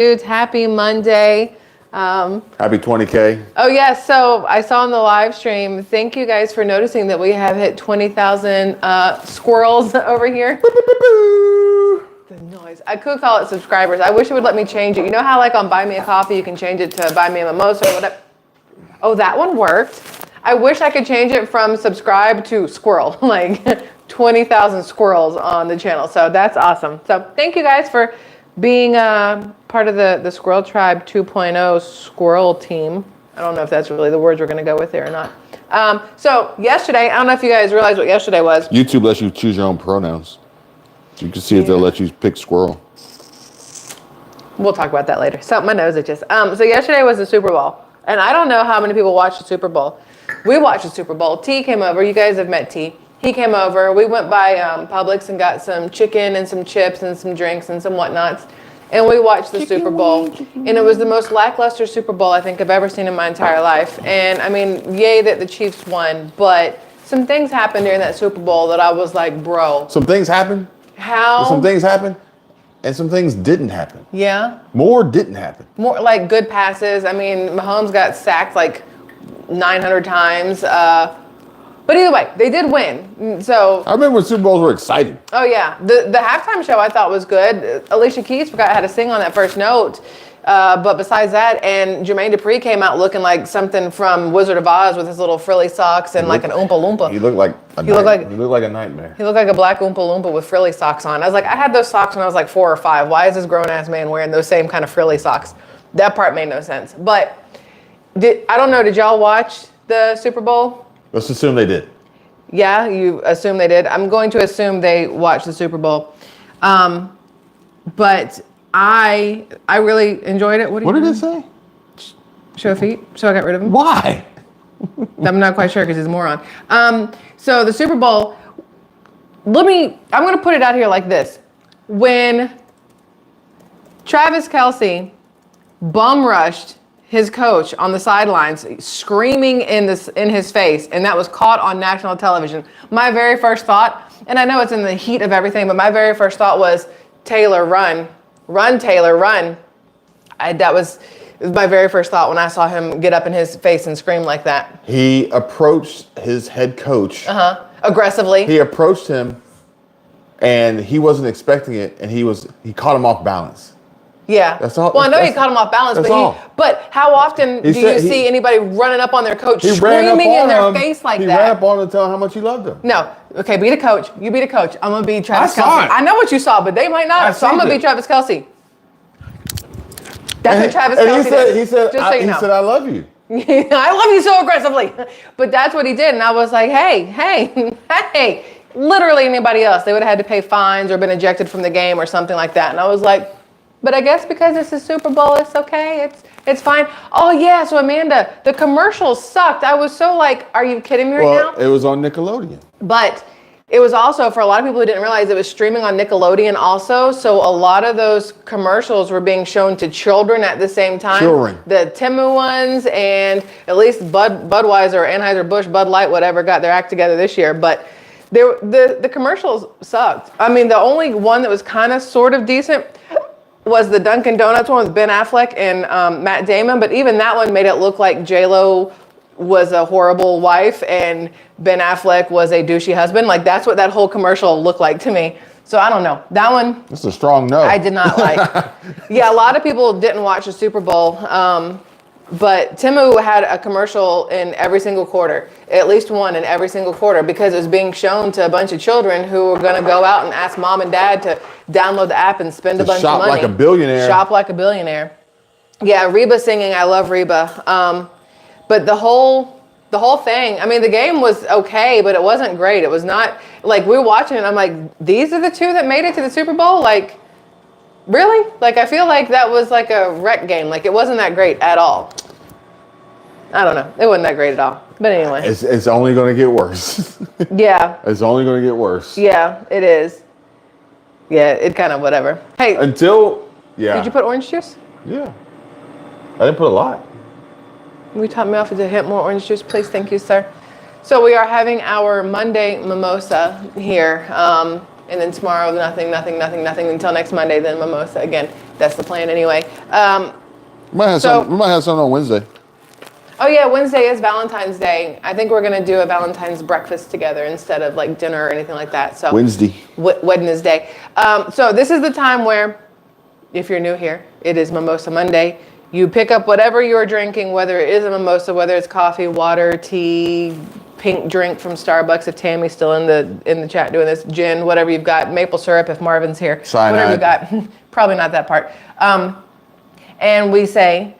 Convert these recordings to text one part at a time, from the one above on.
Dudes, happy Monday. Happy 20K. Oh yeah, so I saw in the live stream, thank you guys for noticing that we have hit 20,000 squirrels over here. The noise. I could call it subscribers. I wish it would let me change it. You know how like on Buy Me a Coffee, you can change it to Buy Me a Mimosa or whatever? Oh, that one worked. I wish I could change it from subscribe to squirrel, like 20,000 squirrels on the channel. So that's awesome. So thank you guys for being part of the SquirrelTribe 2.0 squirrel team. I don't know if that's really the words we're going to go with there or not. So yesterday, I don't know if you guys realized what yesterday was. YouTube lets you choose your own pronouns. You can see if they'll let you pick squirrel. We'll talk about that later. So my nose itches. So yesterday was the Super Bowl. And I don't know how many people watched the Super Bowl. We watched the Super Bowl. T came over. You guys have met T. He came over. We went by Publix and got some chicken and some chips and some drinks and some whatnots. And we watched the Super Bowl. And it was the most lackluster Super Bowl I think I've ever seen in my entire life. And I mean, yay that the Chiefs won. But some things happened during that Super Bowl that I was like, bro. Some things happened. How? Some things happened. And some things didn't happen. Yeah. More didn't happen. More like good passes. I mean, Mahomes got sacked like 900 times. But either way, they did win. So I remember when Super Bowls were exciting. Oh yeah, the halftime show I thought was good. Alicia Keys forgot how to sing on that first note. But besides that, and Jermaine Dupri came out looking like something from Wizard of Oz with his little frilly socks and like an Oompa Loompa. He looked like a nightmare. He looked like a black Oompa Loompa with frilly socks on. I was like, I had those socks when I was like 4 or 5. Why is this grown ass man wearing those same kind of frilly socks? That part made no sense. But I don't know. Did y'all watch the Super Bowl? Let's assume they did. Yeah, you assume they did. I'm going to assume they watched the Super Bowl. But I really enjoyed it. What did it say? Show feet. So I got rid of him. Why? I'm not quite sure because he's a moron. So the Super Bowl, I'm going to put it out here like this. When Travis Kelce bum rushed his coach on the sidelines, screaming in his face, and that was caught on national television. My very first thought, and I know it's in the heat of everything, but my very first thought was, Taylor, run. Run, Taylor, run. That was my very first thought when I saw him get up in his face and scream like that. He approached his head coach. Aggressively. He approached him, and he wasn't expecting it, and he caught him off balance. Yeah. That's all. Well, I know he caught him off balance, but how often do you see anybody running up on their coach, screaming in their face like that? He ran up on him to tell him how much he loved him. No. Okay, be the coach. You be the coach. I'm going to be Travis Kelce. Saw it. I know what you saw, but they might not. So I'm going to be Travis Kelce. That's what Travis Kelce did. He said, I love you. I love you so aggressively. But that's what he did. And I was like, hey. Literally anybody else, they would have had to pay fines or been ejected from the game or something like that. And I was like, but I guess because it's a Super Bowl, it's okay. It's fine. Oh, yeah. So, Amanda, the commercials sucked. I was so like, are you kidding me right now? It was on Nickelodeon. But it was also, for a lot of people who didn't realize, it was streaming on Nickelodeon also. So a lot of those commercials were being shown to children at the same time. Children. The Temu ones, and at least Budweiser, Anheuser-Busch, Bud Light, whatever, got their act together this year. But the commercials sucked. I mean, the only one that was kind of sort of decent was the Dunkin' Donuts one with Ben Affleck and Matt Damon, but even that one made it look like J-Lo was a horrible wife and Ben Affleck was a douchey husband. Like, that's what that whole commercial looked like to me. So I don't know. That one, that's a strong no. I did not like. Yeah, a lot of people didn't watch the Super Bowl, but Temu had a commercial in every single quarter, at least one in every single quarter, because it was being shown to a bunch of children who were going to go out and ask mom and dad to download the app and spend a bunch of money. Shop like a billionaire. Shop like a billionaire. Yeah, Reba singing, I love Reba. But the whole thing, I mean, the game was okay, but it wasn't great. It was not, like, we were watching it, and I'm like, these are the two that made it to the Super Bowl? Like, really? Like, I feel like that was like a rec game. Like, it wasn't that great at all. I don't know. It wasn't that great at all. But anyway. It's only going to get worse. Yeah. It's only going to get worse. Yeah, it is. Yeah, it kind of whatever. Hey. Did you put orange juice? Yeah. I didn't put a lot. Will you top me off with a hint more orange juice, please? Thank you, sir. So we are having our Monday mimosa here. And then tomorrow, nothing until next Monday, then mimosa again. That's the plan anyway. We might have something on Wednesday. Oh yeah, Wednesday is Valentine's Day. I think we're gonna do a Valentine's breakfast together instead of like dinner or anything like that. So Wednesday. Wednesday. So this is the time where, if you're new here, it is Mimosa Monday. You pick up whatever you're drinking, whether it is a mimosa, whether it's coffee, water, tea, pink drink from Starbucks. If Tammy's still in the chat doing this, gin, whatever you've got, maple syrup. If Marvin's here, whatever you got. Probably not that part. And we say,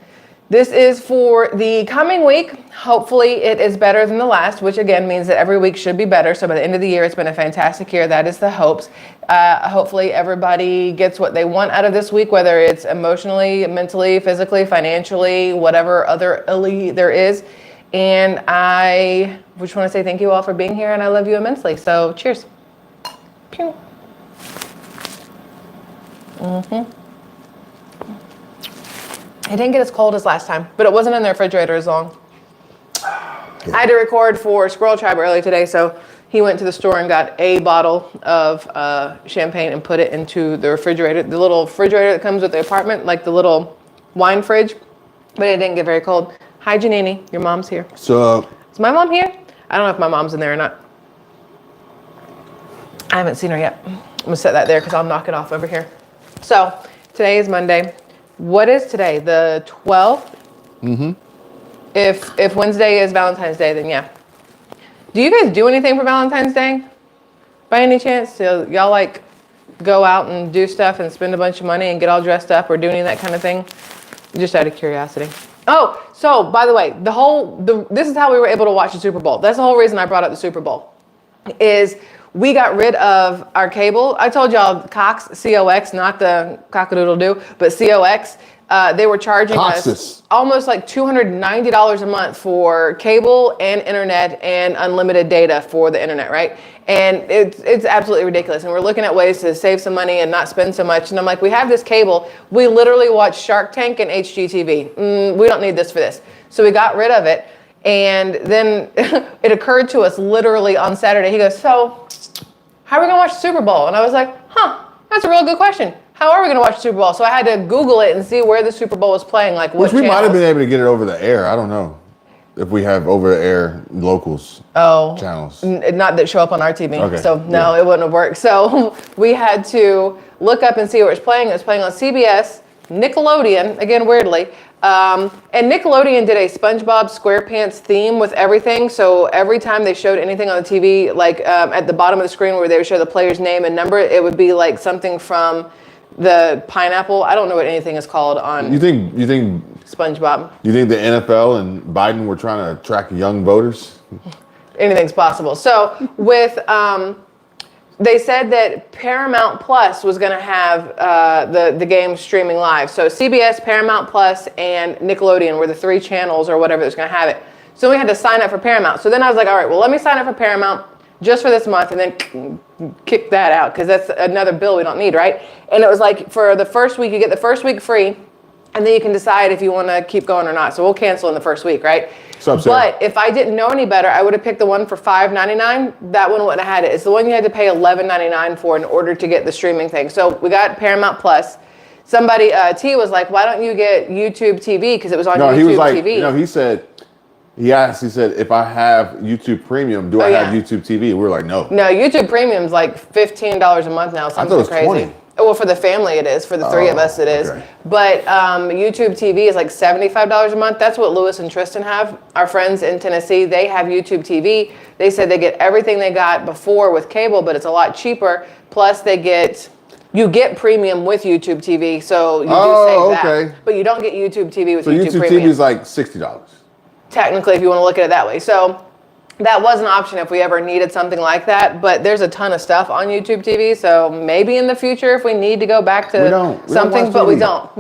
this is for the coming week. Hopefully it is better than the last, which again means that every week should be better. So by the end of the year, it's been a fantastic year. That is the hopes. Hopefully everybody gets what they want out of this week, whether it's emotionally, mentally, physically, financially, whatever other illy there is. And I just want to say thank you all for being here, and I love you immensely. So cheers. Pew. It didn't get as cold as last time, but it wasn't in the refrigerator as long. I had to record for SquirrelTribe early today, so he went to the store and got a bottle of champagne and put it into the refrigerator, the little refrigerator that comes with the apartment, like the little wine fridge, but it didn't get very cold. Hi, Janini, your mom's here. So, is my mom here? I don't know if my mom's in there or not. I haven't seen her yet. I'm gonna set that there because I'll knock it off over here. So today is Monday. What is today? The 12th? Mm-hmm. If Wednesday is Valentine's Day, then yeah. Do you guys do anything for Valentine's Day? By any chance? So y'all like go out and do stuff and spend a bunch of money and get all dressed up or do any of that kind of thing? Just out of curiosity. Oh, so by the way, this is how we were able to watch the Super Bowl. That's the whole reason I brought up the Super Bowl. Is we got rid of our cable. I told y'all Cox, C-O-X, not the cock-a-doodle-doo, but C-O-X. They were charging us almost like $290 a month for cable and internet and unlimited data for the internet, right? And it's absolutely ridiculous. And we're looking at ways to save some money and not spend so much. And I'm like, we have this cable. We literally watch Shark Tank and HGTV. We don't need this for this. So we got rid of it. And then it occurred to us literally on Saturday. He goes, so how are we going to watch the Super Bowl? And I was like, that's a real good question. How are we going to watch the Super Bowl? So I had to Google it and see where the Super Bowl was playing, like what channels. We might have been able to get it over the air. I don't know if we have over the air locals channels. Not that show up on our TV. Okay. So no, it wouldn't have worked. So we had to look up and see where it's playing. It was playing on CBS, Nickelodeon, again, weirdly. And Nickelodeon did a SpongeBob SquarePants theme with everything. So every time they showed anything on the TV, like at the bottom of the screen where they would show the player's name and number, it would be like something from the pineapple. I don't know what anything is called on. You think SpongeBob? You think the NFL and Biden were trying to attract young voters? Anything's possible. So with they said that Paramount Plus was going to have the game streaming live. So CBS, Paramount Plus, and Nickelodeon were the three channels or whatever that's going to have it. So we had to sign up for Paramount. So then I was like, all right, well, let me sign up for Paramount just for this month and then kick that out because that's another bill we don't need, right? And it was like for the first week, you get the first week free, and then you can decide if you want to keep going or not. So we'll cancel in the first week, right? But if I didn't know any better, I would have picked the one for $5.99. That one wouldn't have had it. It's the one you had to pay $11.99 for in order to get the streaming thing. So we got Paramount Plus. Somebody, T was like, why don't you get YouTube TV? Because it was on YouTube he was like, TV. No, he said, he said, if I have YouTube Premium, do I have YouTube TV? We were like, no. No, YouTube Premium's like $15 a month now. Something crazy. 20. Well, for the family it is. For the three of us it is. Okay. But YouTube TV is like $75 a month. That's what Lewis and Tristan have. Our friends in Tennessee, they have YouTube TV. They said they get everything they got before with cable, but it's a lot cheaper. Plus you get premium with YouTube TV, so you do save that. But you don't get YouTube TV with YouTube Premium. So YouTube TV is like $60. Technically, if you want to look at it that way. So that was an option if we ever needed something like that, but there's a ton of stuff on YouTube TV, so maybe in the future if we need to go back to something, but we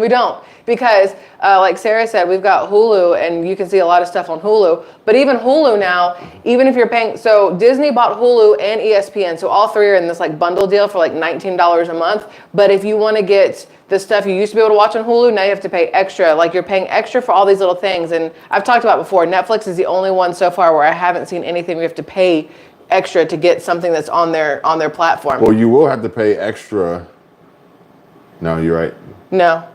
don't. Because like Sarah said, we've got Hulu and you can see a lot of stuff on Hulu, but even Hulu now, even if you're paying, so Disney bought Hulu and ESPN, so all three are in this like bundle deal for like $19 a month, but if you want to get the stuff you used to be able to watch on Hulu, now you have to pay extra. Like you're paying extra for all these little things. And I've talked about before, Netflix is the only one so far where I haven't seen anything we have to pay extra to get something that's on their platform. Well, you will have to pay extra. No, you're right. No.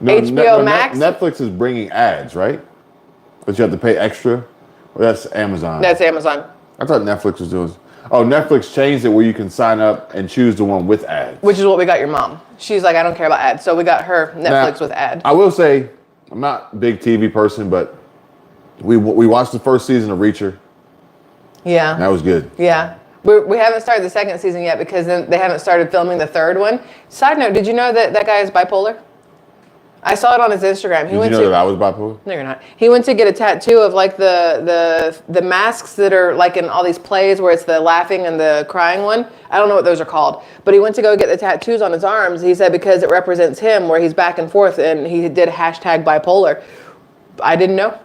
No, HBO Max. Netflix is bringing ads, right? But you have to pay extra. Well, that's Amazon. That's Amazon. I thought Netflix was doing. Oh, Netflix changed it where you can sign up and choose the one with ads. Which is what we got your mom. She's like, I don't care about ads. So we got her Netflix with ad. I will say, I'm not a big TV person, but we watched the first season of Reacher. Yeah. And that was good. Yeah. We haven't started the second season yet because then they haven't started filming the third one. Side note, did you know that guy is bipolar? I saw it on his Instagram. Did you know that I was bipolar? No, you're not. He went to get a tattoo of like the masks that are like in all these plays where it's the laughing and the crying one. I don't know what those are called. But he went to go get the tattoos on his arms. He said because it represents him where he's back and forth, and he did hashtag bipolar. I didn't know.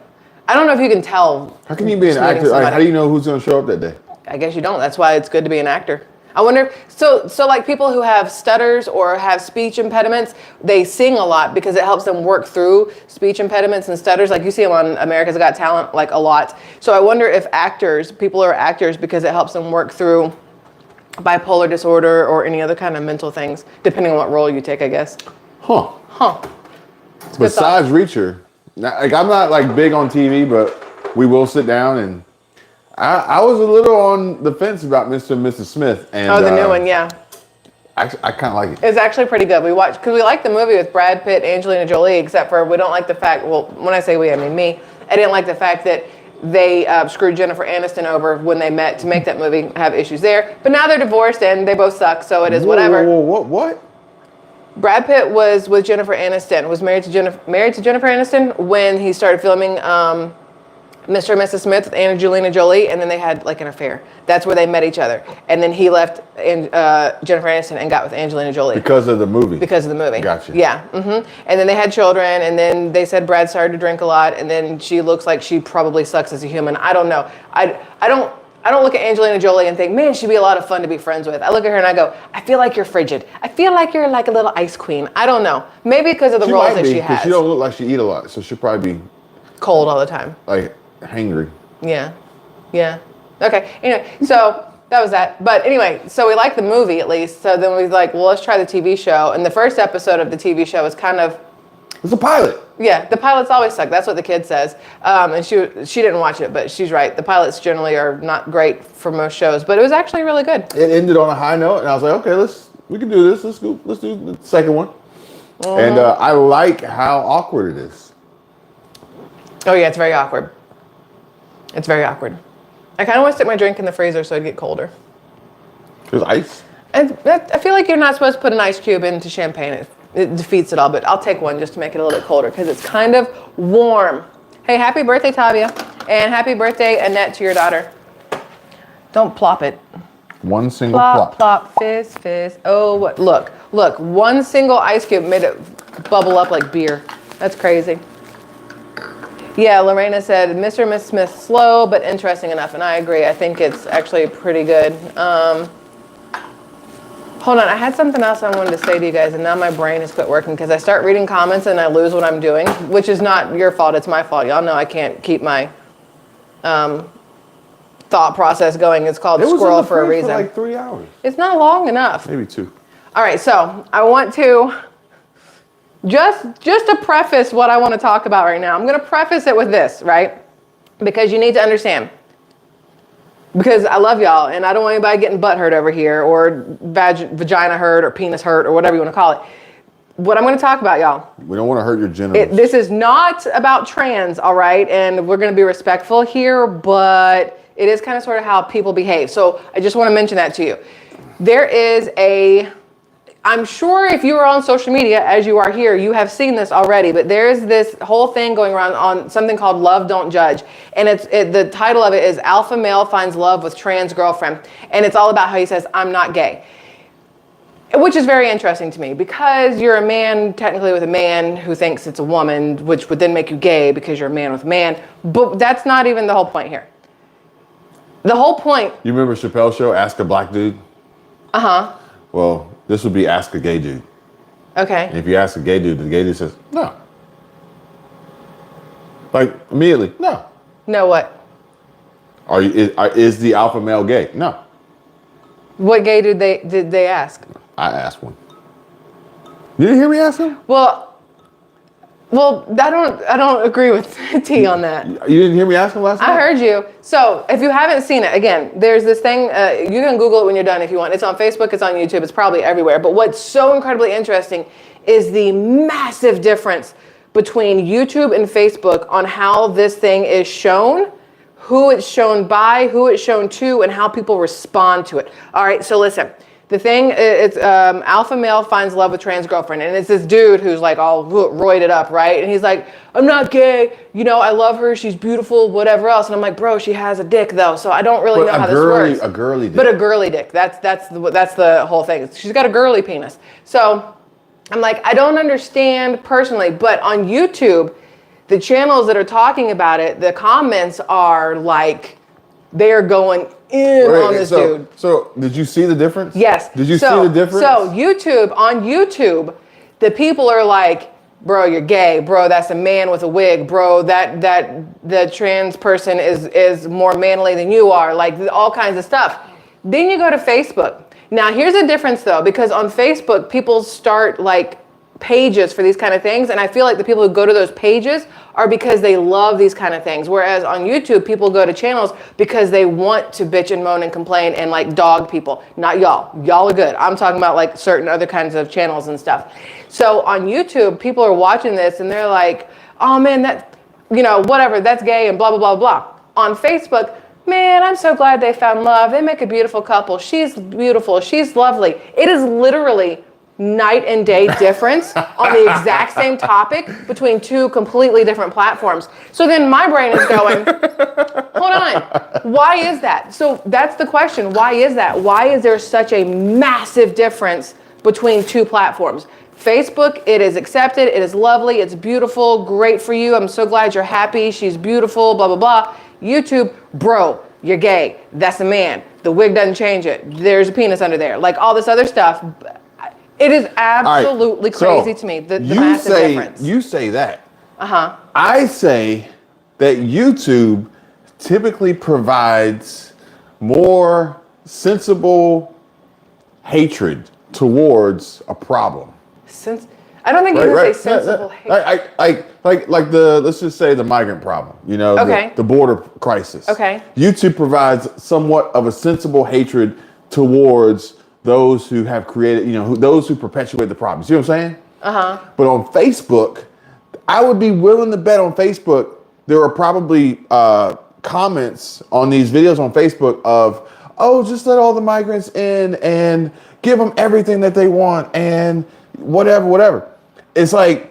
I don't know if you can tell. How can you be an actor? Like, how do you know who's going to show up that day? I guess you don't. That's why it's good to be an actor. I wonder, so like people who have stutters or have speech impediments, they sing a lot because it helps them work through speech impediments and stutters. Like you see them on America's Got Talent, like a lot. So I wonder if people are actors because it helps them work through bipolar disorder or any other kind of mental things, depending on what role you take, I guess. Huh. It's Besides Reacher, like I'm not like big on TV, but we will sit down and I was a little on the fence about Mr. and Mrs. Smith. And, the new one, yeah. I kind of like it. It's actually pretty good. We watched, because we like the movie with Brad Pitt, Angelina Jolie, except for we don't like the fact, well, when I say we, I mean me. I didn't like the fact that they screwed Jennifer Aniston over when they met to make that movie, have issues there. But now they're divorced and they both suck, so it is whatever. What? Brad Pitt was with Jennifer Aniston, was married to Jennifer Aniston when he started filming Mr. and Mrs. Smith with Angelina Jolie, and then they had like an affair. That's where they met each other. And then he left Jennifer Aniston and got with Angelina Jolie. Because of the movie? Because of the movie. Gotcha. Yeah. Mm-hmm. And then they had children, and then they said Brad started to drink a lot, and then she looks like she probably sucks as a human. I don't know. I don't look at Angelina Jolie and think, man, she'd be a lot of fun to be friends with. I look at her and I go, I feel like you're frigid. I feel like you're like a little ice queen. I don't know. Maybe because of the roles that she has. She don't look like she eat a lot, so she'll probably be cold all the time. Like hangry. Yeah. Okay. Anyway, so that was that. But anyway, so we liked the movie at least. So then we was like, well, let's try the TV show. And the first episode of the TV show was kind of. It's a pilot. Yeah, the pilots always suck. That's what the kid says. And she didn't watch it, but she's right. The pilots generally are not great for most shows, but it was actually really good. It ended on a high note, and I was like, okay, we can do this. Let's do the second one. And I like how awkward it is. Oh yeah, it's very awkward. It's very awkward. I kind of want to stick my drink in the freezer so it'd get colder. There's ice. And I feel like you're not supposed to put an ice cube into champagne. It defeats it all, but I'll take one just to make it a little bit colder because it's kind of warm. Hey, happy birthday, Tavia. And happy birthday, Annette, to your daughter. Don't plop it. One single plop. Plop, fizz, fizz. Oh, what? Look. One single ice cube made it bubble up like beer. That's crazy. Yeah, Lorena said, Mr. and Miss Smith, slow, but interesting enough. And I agree. I think it's actually pretty good. Hold on. I had something else I wanted to say to you guys, and now my brain has quit working because I start reading comments and I lose what I'm doing, which is not your fault. It's my fault. Y'all know I can't keep my thought process going. It's called Squirrel for a reason. For like 3 hours. It's not long enough. Maybe 2. All right. So I want to... Just to preface what I want to talk about right now, I'm going to preface it with this, right? Because you need to understand. Because I love y'all, and I don't want anybody getting butt hurt over here, or vagina hurt, or penis hurt, or whatever you want to call it. What I'm going to talk about, y'all. We don't want to hurt your genitals. This is not about trans, all right? And we're going to be respectful here, but it is kind of sort of how people behave. So I just want to mention that to you. There is I'm sure if you are on social media, as you are here, you have seen this already, but there is this whole thing going around on something called Love Don't Judge. And the title of it is Alpha Male Finds Love with Trans Girlfriend. And it's all about how he says, I'm not gay. Which is very interesting to me because you're a man technically with a man who thinks it's a woman, which would then make you gay because you're a man with a man. But that's not even the whole point here. The whole point... You remember Chappelle's show, Ask a Black Dude? Uh-huh. Well... This would be ask a gay dude. Okay. And if you ask a gay dude, the gay dude says, no. Like, immediately, no. No what? Is the alpha male gay? No. What gay did they ask? I asked one. You didn't hear me ask him? Well, Well, I don't agree with T on that. You didn't hear me ask him last night? I heard you. So if you haven't seen it, again, there's this thing, you can Google it when you're done if you want. It's on Facebook, it's on YouTube, it's probably everywhere. But what's so incredibly interesting is the massive difference between YouTube and Facebook on how this thing is shown, who it's shown by, who it's shown to, and how people respond to it. All right, so listen. The thing, it's alpha male finds love with trans girlfriend, and it's this dude who's like all roided up, right? And he's like, I'm not gay, you know, I love her, she's beautiful, whatever else. And I'm like, bro, she has a dick though, so I don't really know how this works. A girly dick. But a girly dick, that's the whole thing. She's got a girly penis. So I'm like, I don't understand personally, but on YouTube, the channels that are talking about it, the comments are like, they're going on this dude. So did you see the difference? Yes. Did you see the difference? So on YouTube, the people are like, bro, you're gay. Bro, that's a man with a wig. Bro, that the trans person is more manly than you are. Like all kinds of stuff. Then you go to Facebook. Now here's a difference though, because on Facebook, people start like pages for these kind of things, and I feel like the people who go to those pages are because they love these kind of things, whereas on YouTube people go to channels because they want to bitch and moan and complain and like dog people. Not y'all are good. I'm talking about like certain other kinds of channels and stuff. So on YouTube people are watching this and they're like, oh man, that, you know, whatever, that's gay and blah blah blah blah. On Facebook, man, I'm so glad they found love, they make a beautiful couple, she's beautiful, she's lovely. It is literally night and day difference on the exact same topic between two completely different platforms. So then my brain is going, hold on, why is that? So that's the question, why is that? Why is there such a massive difference between two platforms? Facebook, it is accepted, it is lovely, it's beautiful, great for you, I'm so glad you're happy, she's beautiful, blah, blah, blah. YouTube, bro, you're gay, that's a man, the wig doesn't change it, there's a penis under there, like all this other stuff. It is absolutely crazy to me, the massive difference. You say that. Uh-huh. I say that YouTube typically provides more sensible hatred towards a problem. I don't think you can say sensible hatred. Like let's just say the migrant problem, you know, the border crisis. Okay. YouTube provides somewhat of a sensible hatred towards those who have created, you know, those who perpetuate the problem. See what I'm saying? Uh-huh. But on Facebook, I would be willing to bet on Facebook, there are probably comments on these videos on Facebook of, oh, just let all the migrants in and give them everything that they want and whatever. It's like,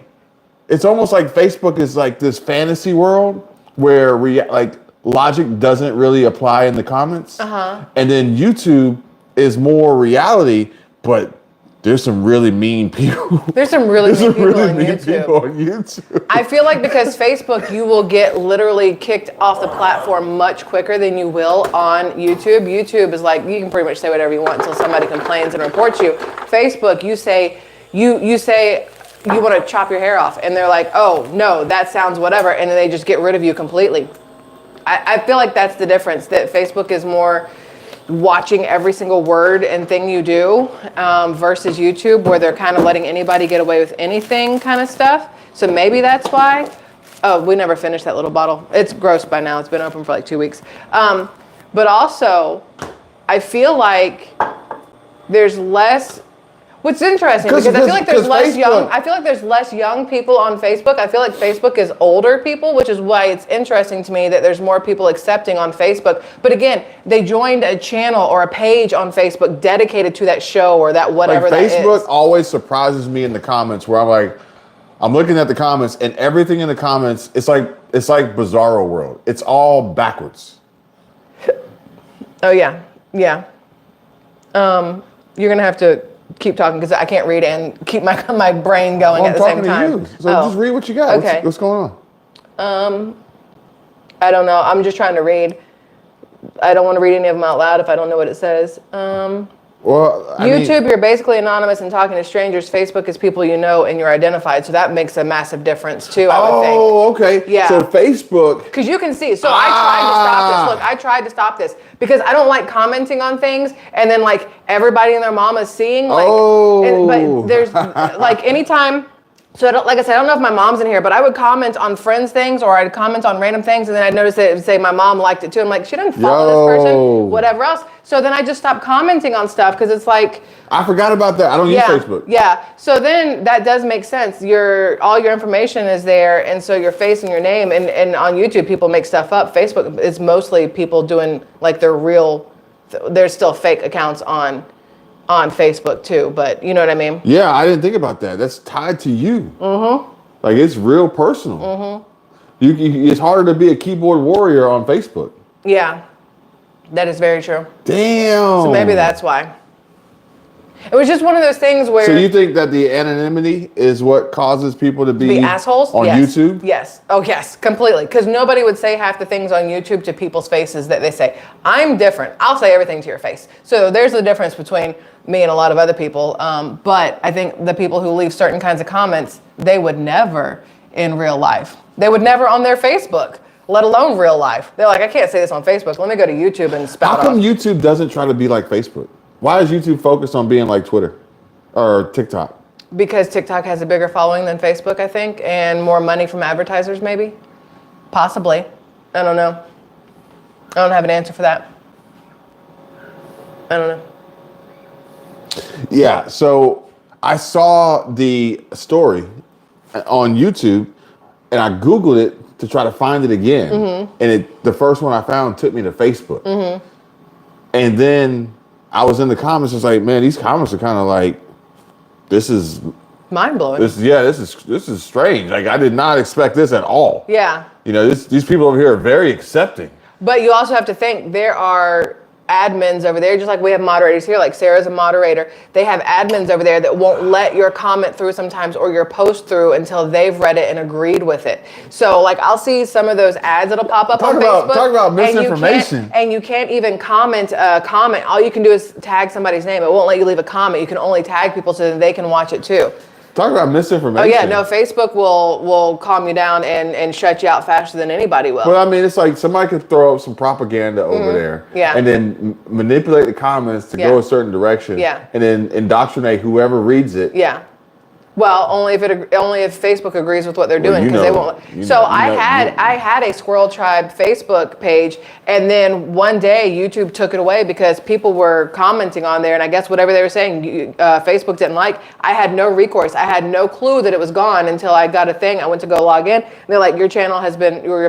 it's almost like Facebook is like this fantasy world where like logic doesn't really apply in the comments. Uh-huh. And then YouTube is more reality, but there's some really mean people. There's some really mean people on YouTube. I feel like because Facebook, you will get literally kicked off the platform much quicker than you will on YouTube. YouTube is like, you can pretty much say whatever you want until somebody complains and reports you. Facebook, you say you want to chop your hair off, and they're like, oh no, that sounds whatever, and then they just get rid of you completely. I feel like that's the difference, that Facebook is more watching every single word and thing you do versus YouTube, where they're kind of letting anybody get away with anything kind of stuff. So maybe that's why. Oh, we never finished that little bottle. It's gross by now. It's been open for like 2 weeks. But also, I feel like there's less. What's interesting, because I feel like there's less young. I feel like there's less young people on Facebook. I feel like Facebook is older people, which is why it's interesting to me that there's more people accepting on Facebook. But again, they joined a channel or a page on Facebook dedicated to that show or that whatever that is. Facebook always surprises me in the comments where I'm like, I'm looking at the comments and everything in the comments, it's like Bizarro World. It's all backwards. Oh yeah, yeah. You're gonna have to keep talking because I can't read and keep my brain going at the same time. I'm talking to you, so just read what you got. Okay. What's going on? I don't know. I'm just trying to read. I don't want to read any of them out loud if I don't know what it says. Well, YouTube, you're basically anonymous and talking to strangers. Facebook is people you know and you're identified. So that makes a massive difference too, I would think. Oh, okay. Yeah. So Facebook. Because you can see. So I tried to stop this. Look, I tried to stop this because I don't like commenting on things and then like everybody and their mama's seeing. Like, but there's like anytime So like I said, I don't know if my mom's in here, but I would comment on friends' things or I'd comment on random things, and then I'd notice that it would say my mom liked it too. I'm like, she didn't follow this person, whatever else. So then I just stopped commenting on stuff because it's like, I forgot about that. I don't use Facebook. Yeah. So then that does make sense. All your information is there, and so your face and your name, and on YouTube people make stuff up. Facebook is mostly people doing like there's still fake accounts on Facebook too, but you know what I mean? Yeah, I didn't think about that. That's tied to you. Mm-hmm. Like it's real personal. Mm-hmm. It's harder to be a keyboard warrior on Facebook. Yeah, that is very true. Damn. So maybe that's why. It was just one of those things where... So you think that the anonymity is what causes people to be assholes on YouTube? Yes. Oh, yes, completely. Because nobody would say half the things on YouTube to people's faces that they say. I'm different. I'll say everything to your face. So there's the difference between me and a lot of other people. But I think the people who leave certain kinds of comments, they would never in real life. They would never on their Facebook, let alone real life. They're like, I can't say this on Facebook. Let me go to YouTube and spout How come off. YouTube doesn't try to be like Facebook? Why is YouTube focused on being like Twitter or TikTok? Because TikTok has a bigger following than Facebook, I think, and more money from advertisers, maybe. Possibly. I don't know. I don't have an answer for that. I don't know. Yeah, so I saw the story on YouTube and I Googled it to try to find it again. Mm-hmm. And the first one I found took me to Facebook. Mm-hmm. And then I was in the comments, just like, man, these comments are kind of like, this is mind blowing. This is strange. Like I did not expect this at all. Yeah. You know, these people over here are very accepting. But you also have to think there are admins over there, just like we have moderators here, like Sarah's a moderator. They have admins over there that won't let your comment through sometimes or your post through until they've read it and agreed with it. So like I'll see some of those ads that'll pop up on Facebook. Talk about misinformation. And you can't even comment a comment. All you can do is tag somebody's name. It won't let you leave a comment. You can only tag people so that they can watch it too. Talk about misinformation. Oh yeah, no, Facebook will calm you down and shut you out faster than anybody will. Well, I mean, it's like somebody could throw up some propaganda over there, yeah, and then manipulate the comments to go a certain direction, yeah, and then indoctrinate whoever reads it. Yeah. Well, only if Facebook agrees with what they're doing, because they won't. So I had a SquirrelTribe Facebook page, and then one day YouTube took it away because people were commenting on there, and I guess whatever they were saying, Facebook didn't like. I had no recourse. I had no clue that it was gone until I got a thing. I went to go log in, and they're like, your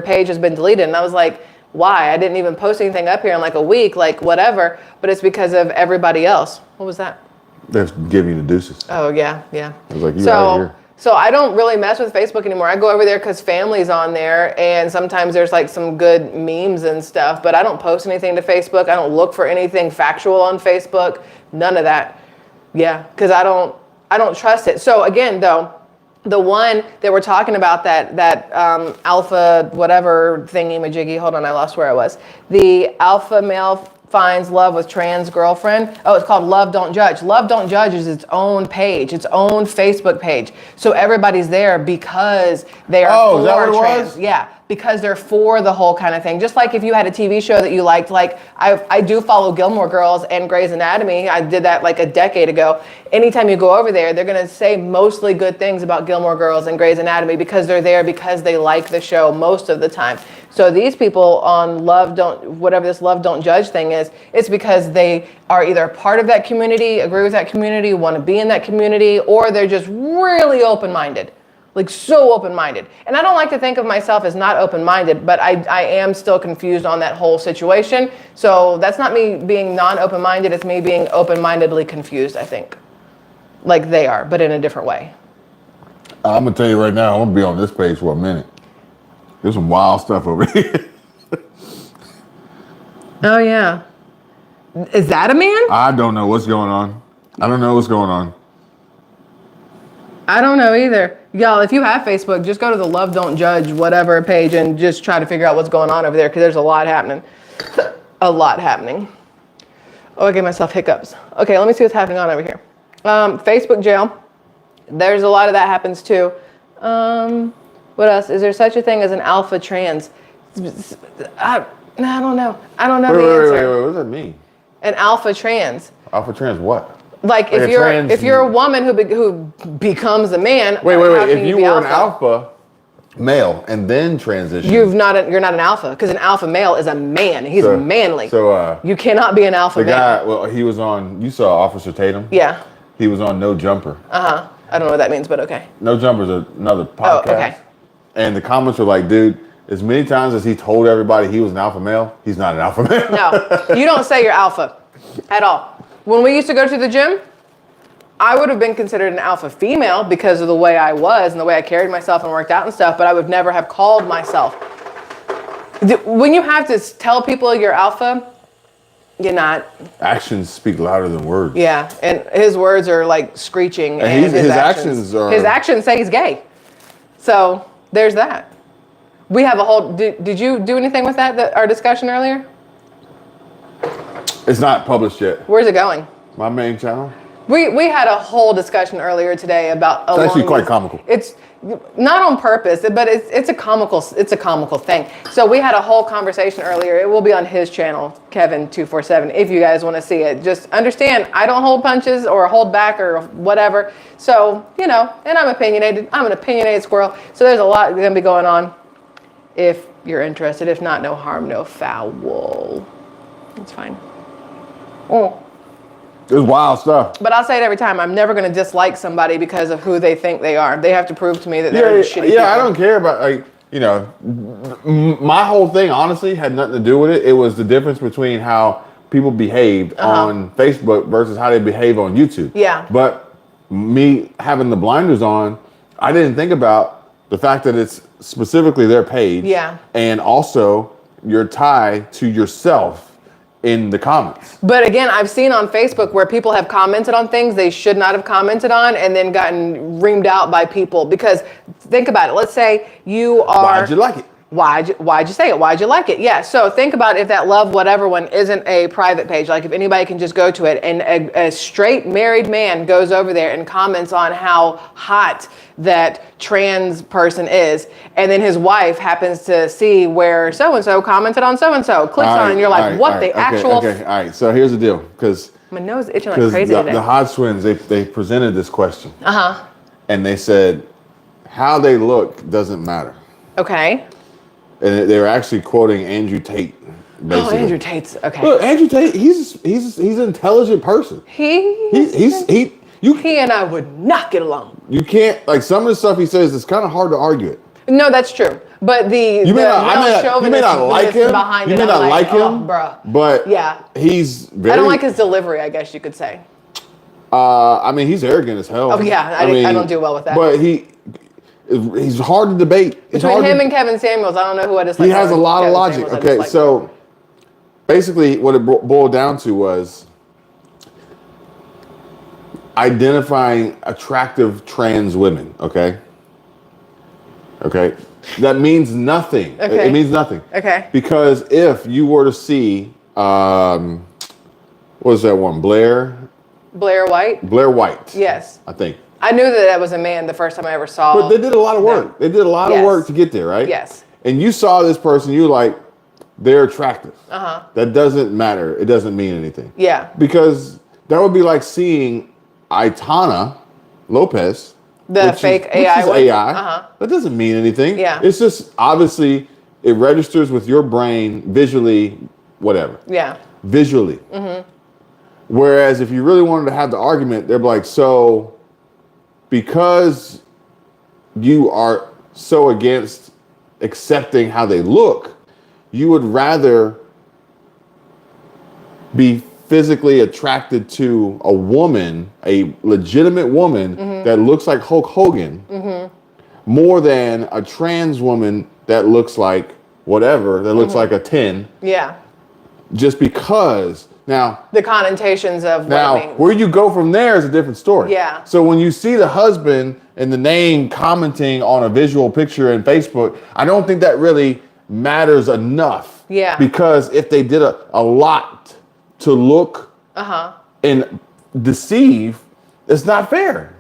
page has been deleted, and I was like, why? I didn't even post anything up here in like a week, like whatever. But it's because of everybody else. What was that? They're giving you the deuces. Oh, yeah, yeah. I was like, you out of here. So I don't really mess with Facebook anymore. I go over there because family's on there, and sometimes there's like some good memes and stuff, but I don't post anything to Facebook. I don't look for anything factual on Facebook. None of that. Yeah, because I don't trust it. So again, though, the one that we're talking about, that alpha whatever thingy-majiggy, hold on, I lost where I was. The alpha male finds love with trans girlfriend. Oh, it's called Love Don't Judge. Love Don't Judge is its own page, its own Facebook page. So everybody's there because they are for trans. Yeah, because they're for the whole kind of thing. Just like if you had a TV show that you liked, like I do follow Gilmore Girls and Grey's Anatomy. I did that like a decade ago. Anytime you go over there, they're going to say mostly good things about Gilmore Girls and Grey's Anatomy because they're there because they like the show most of the time. So these people on whatever this Love Don't Judge thing is, it's because they are either part of that community, agree with that community, want to be in that community, or they're just really open-minded, like so open-minded. And I don't like to think of myself as not open-minded, but I am still confused on that whole situation. So that's not me being non-open-minded, it's me being open-mindedly confused, I think. Like they are, but in a different way. I'm going to tell you right now, I'm going to be on this page for a minute. There's some wild stuff over here. Oh, yeah. Is that a man? I don't know what's going on. I don't know what's going on. I don't know either. Y'all, if you have Facebook, just go to the Love Don't Judge whatever page and just try to figure out what's going on over there because there's a lot happening. A lot happening. Oh, I gave myself hiccups. Okay, let me see what's happening on over here. Facebook jail. There's a lot of that happens too. What else? Is there such a thing as an alpha trans? I don't know. I don't know the answer. Wait. What does that mean? An alpha trans. Alpha trans what? Like if you're a woman who becomes a man. Wait. If you were an alpha male and then transition, you're not an alpha, because an alpha male is a man. He's manly. So you cannot be an alpha the male. guy, well, he was on. You saw Officer Tatum. Yeah. He was on No Jumper. I don't know what that means, but okay. No Jumper's another podcast. Oh, okay. And the comments were like, dude, as many times as he told everybody he was an alpha male, he's not an alpha male. No, you don't say you're alpha at all. When we used to go to the gym, I would have been considered an alpha female because of the way I was and the way I carried myself and worked out and stuff, but I would never have called myself. When you have to tell people you're alpha, you're not. Actions speak louder than words. Yeah, and his words are like screeching. And his actions are... His actions say he's gay. So there's that. We have a whole... Did you do anything with our discussion earlier? It's not published yet. Where's it going? My main channel. We had a whole discussion earlier today about... It's actually quite comical. It's not on purpose, but it's a comical thing. So we had a whole conversation earlier. It will be on his channel, Kevin247, if you guys want to see it. Just understand, I don't hold punches or hold back or whatever. So, and I'm opinionated. I'm an opinionated squirrel. So there's a lot going to be going on if you're interested. If not, no harm, no foul. It's fine. Oh. It's wild stuff. But I'll say it every time. I'm never going to dislike somebody because of who they think they are. They have to prove to me that they're shitty people. I don't care about, my whole thing, honestly, had nothing to do with it. It was the difference between how people behaved on Facebook versus how they behave on YouTube. Yeah. But me having the blinders on, I didn't think about the fact that it's specifically their page. Yeah. And also your tie to yourself in the comments. But again, I've seen on Facebook where people have commented on things they should not have commented on and then gotten reamed out by people. Because think about it. Let's say you are... Why'd you like it? Why'd you say it? Why'd you like it? Yeah. So think about if that love whatever one isn't a private page. Like if anybody can just go to it and a straight married man goes over there and comments on how hot that trans person is, and then his wife happens to see where so-and-so commented on so-and-so, clicks on it, and you're like, Okay, all right. So here's the deal. Because my nose is itching like crazy today. The Hodgswins, they presented this question. Uh-huh. And they said, how they look doesn't matter. Okay. And they were actually quoting Andrew Tate. Basically. Oh, Andrew Tate's okay. Look, Andrew Tate, he's an intelligent person. He and I would not get along. You can't, like, some of the stuff he says, it's kind of hard to argue it. No, that's true. But you may not like him. Behind you may not like him, bruh. But yeah, he's very... I don't like his delivery, I guess you could say. I mean, he's arrogant as hell. Oh yeah, I don't do well with that. But he's hard to debate. Between him and Kevin Samuels, I don't know who I dislike. He has a lot of logic. Okay, so basically what it boiled down to was identifying attractive trans women, okay? That means nothing. Okay. It means nothing. Okay. Because if you were to see, what was that one? Blair White? Blair White. Yes. I think. I knew that was a man the first time I ever saw. But they did a lot of work. They did a lot of work to get there, right? Yes. And you saw this person, you were like, they're attractive. Uh-huh. That doesn't matter. It doesn't mean anything. Yeah. Because that would be like seeing Aitana Lopez. The fake AI. Which is AI. Uh-huh. That doesn't mean anything. Yeah. It's just, obviously, it registers with your brain visually, whatever. Yeah. Visually. Mm-hmm. Whereas if you really wanted to have the argument, they'd be like, so because you are so against accepting how they look, you would rather be physically attracted to a woman, a legitimate woman that looks like Hulk Hogan, more than a trans woman that looks like whatever, that looks like a 10. Yeah. Just because. Now, the connotations of now what it means. Where you go from there is a different story. Yeah. So when you see the husband and the name commenting on a visual picture in Facebook, I don't think that really matters enough. Yeah. Because if they did a lot to look and deceive, it's not fair.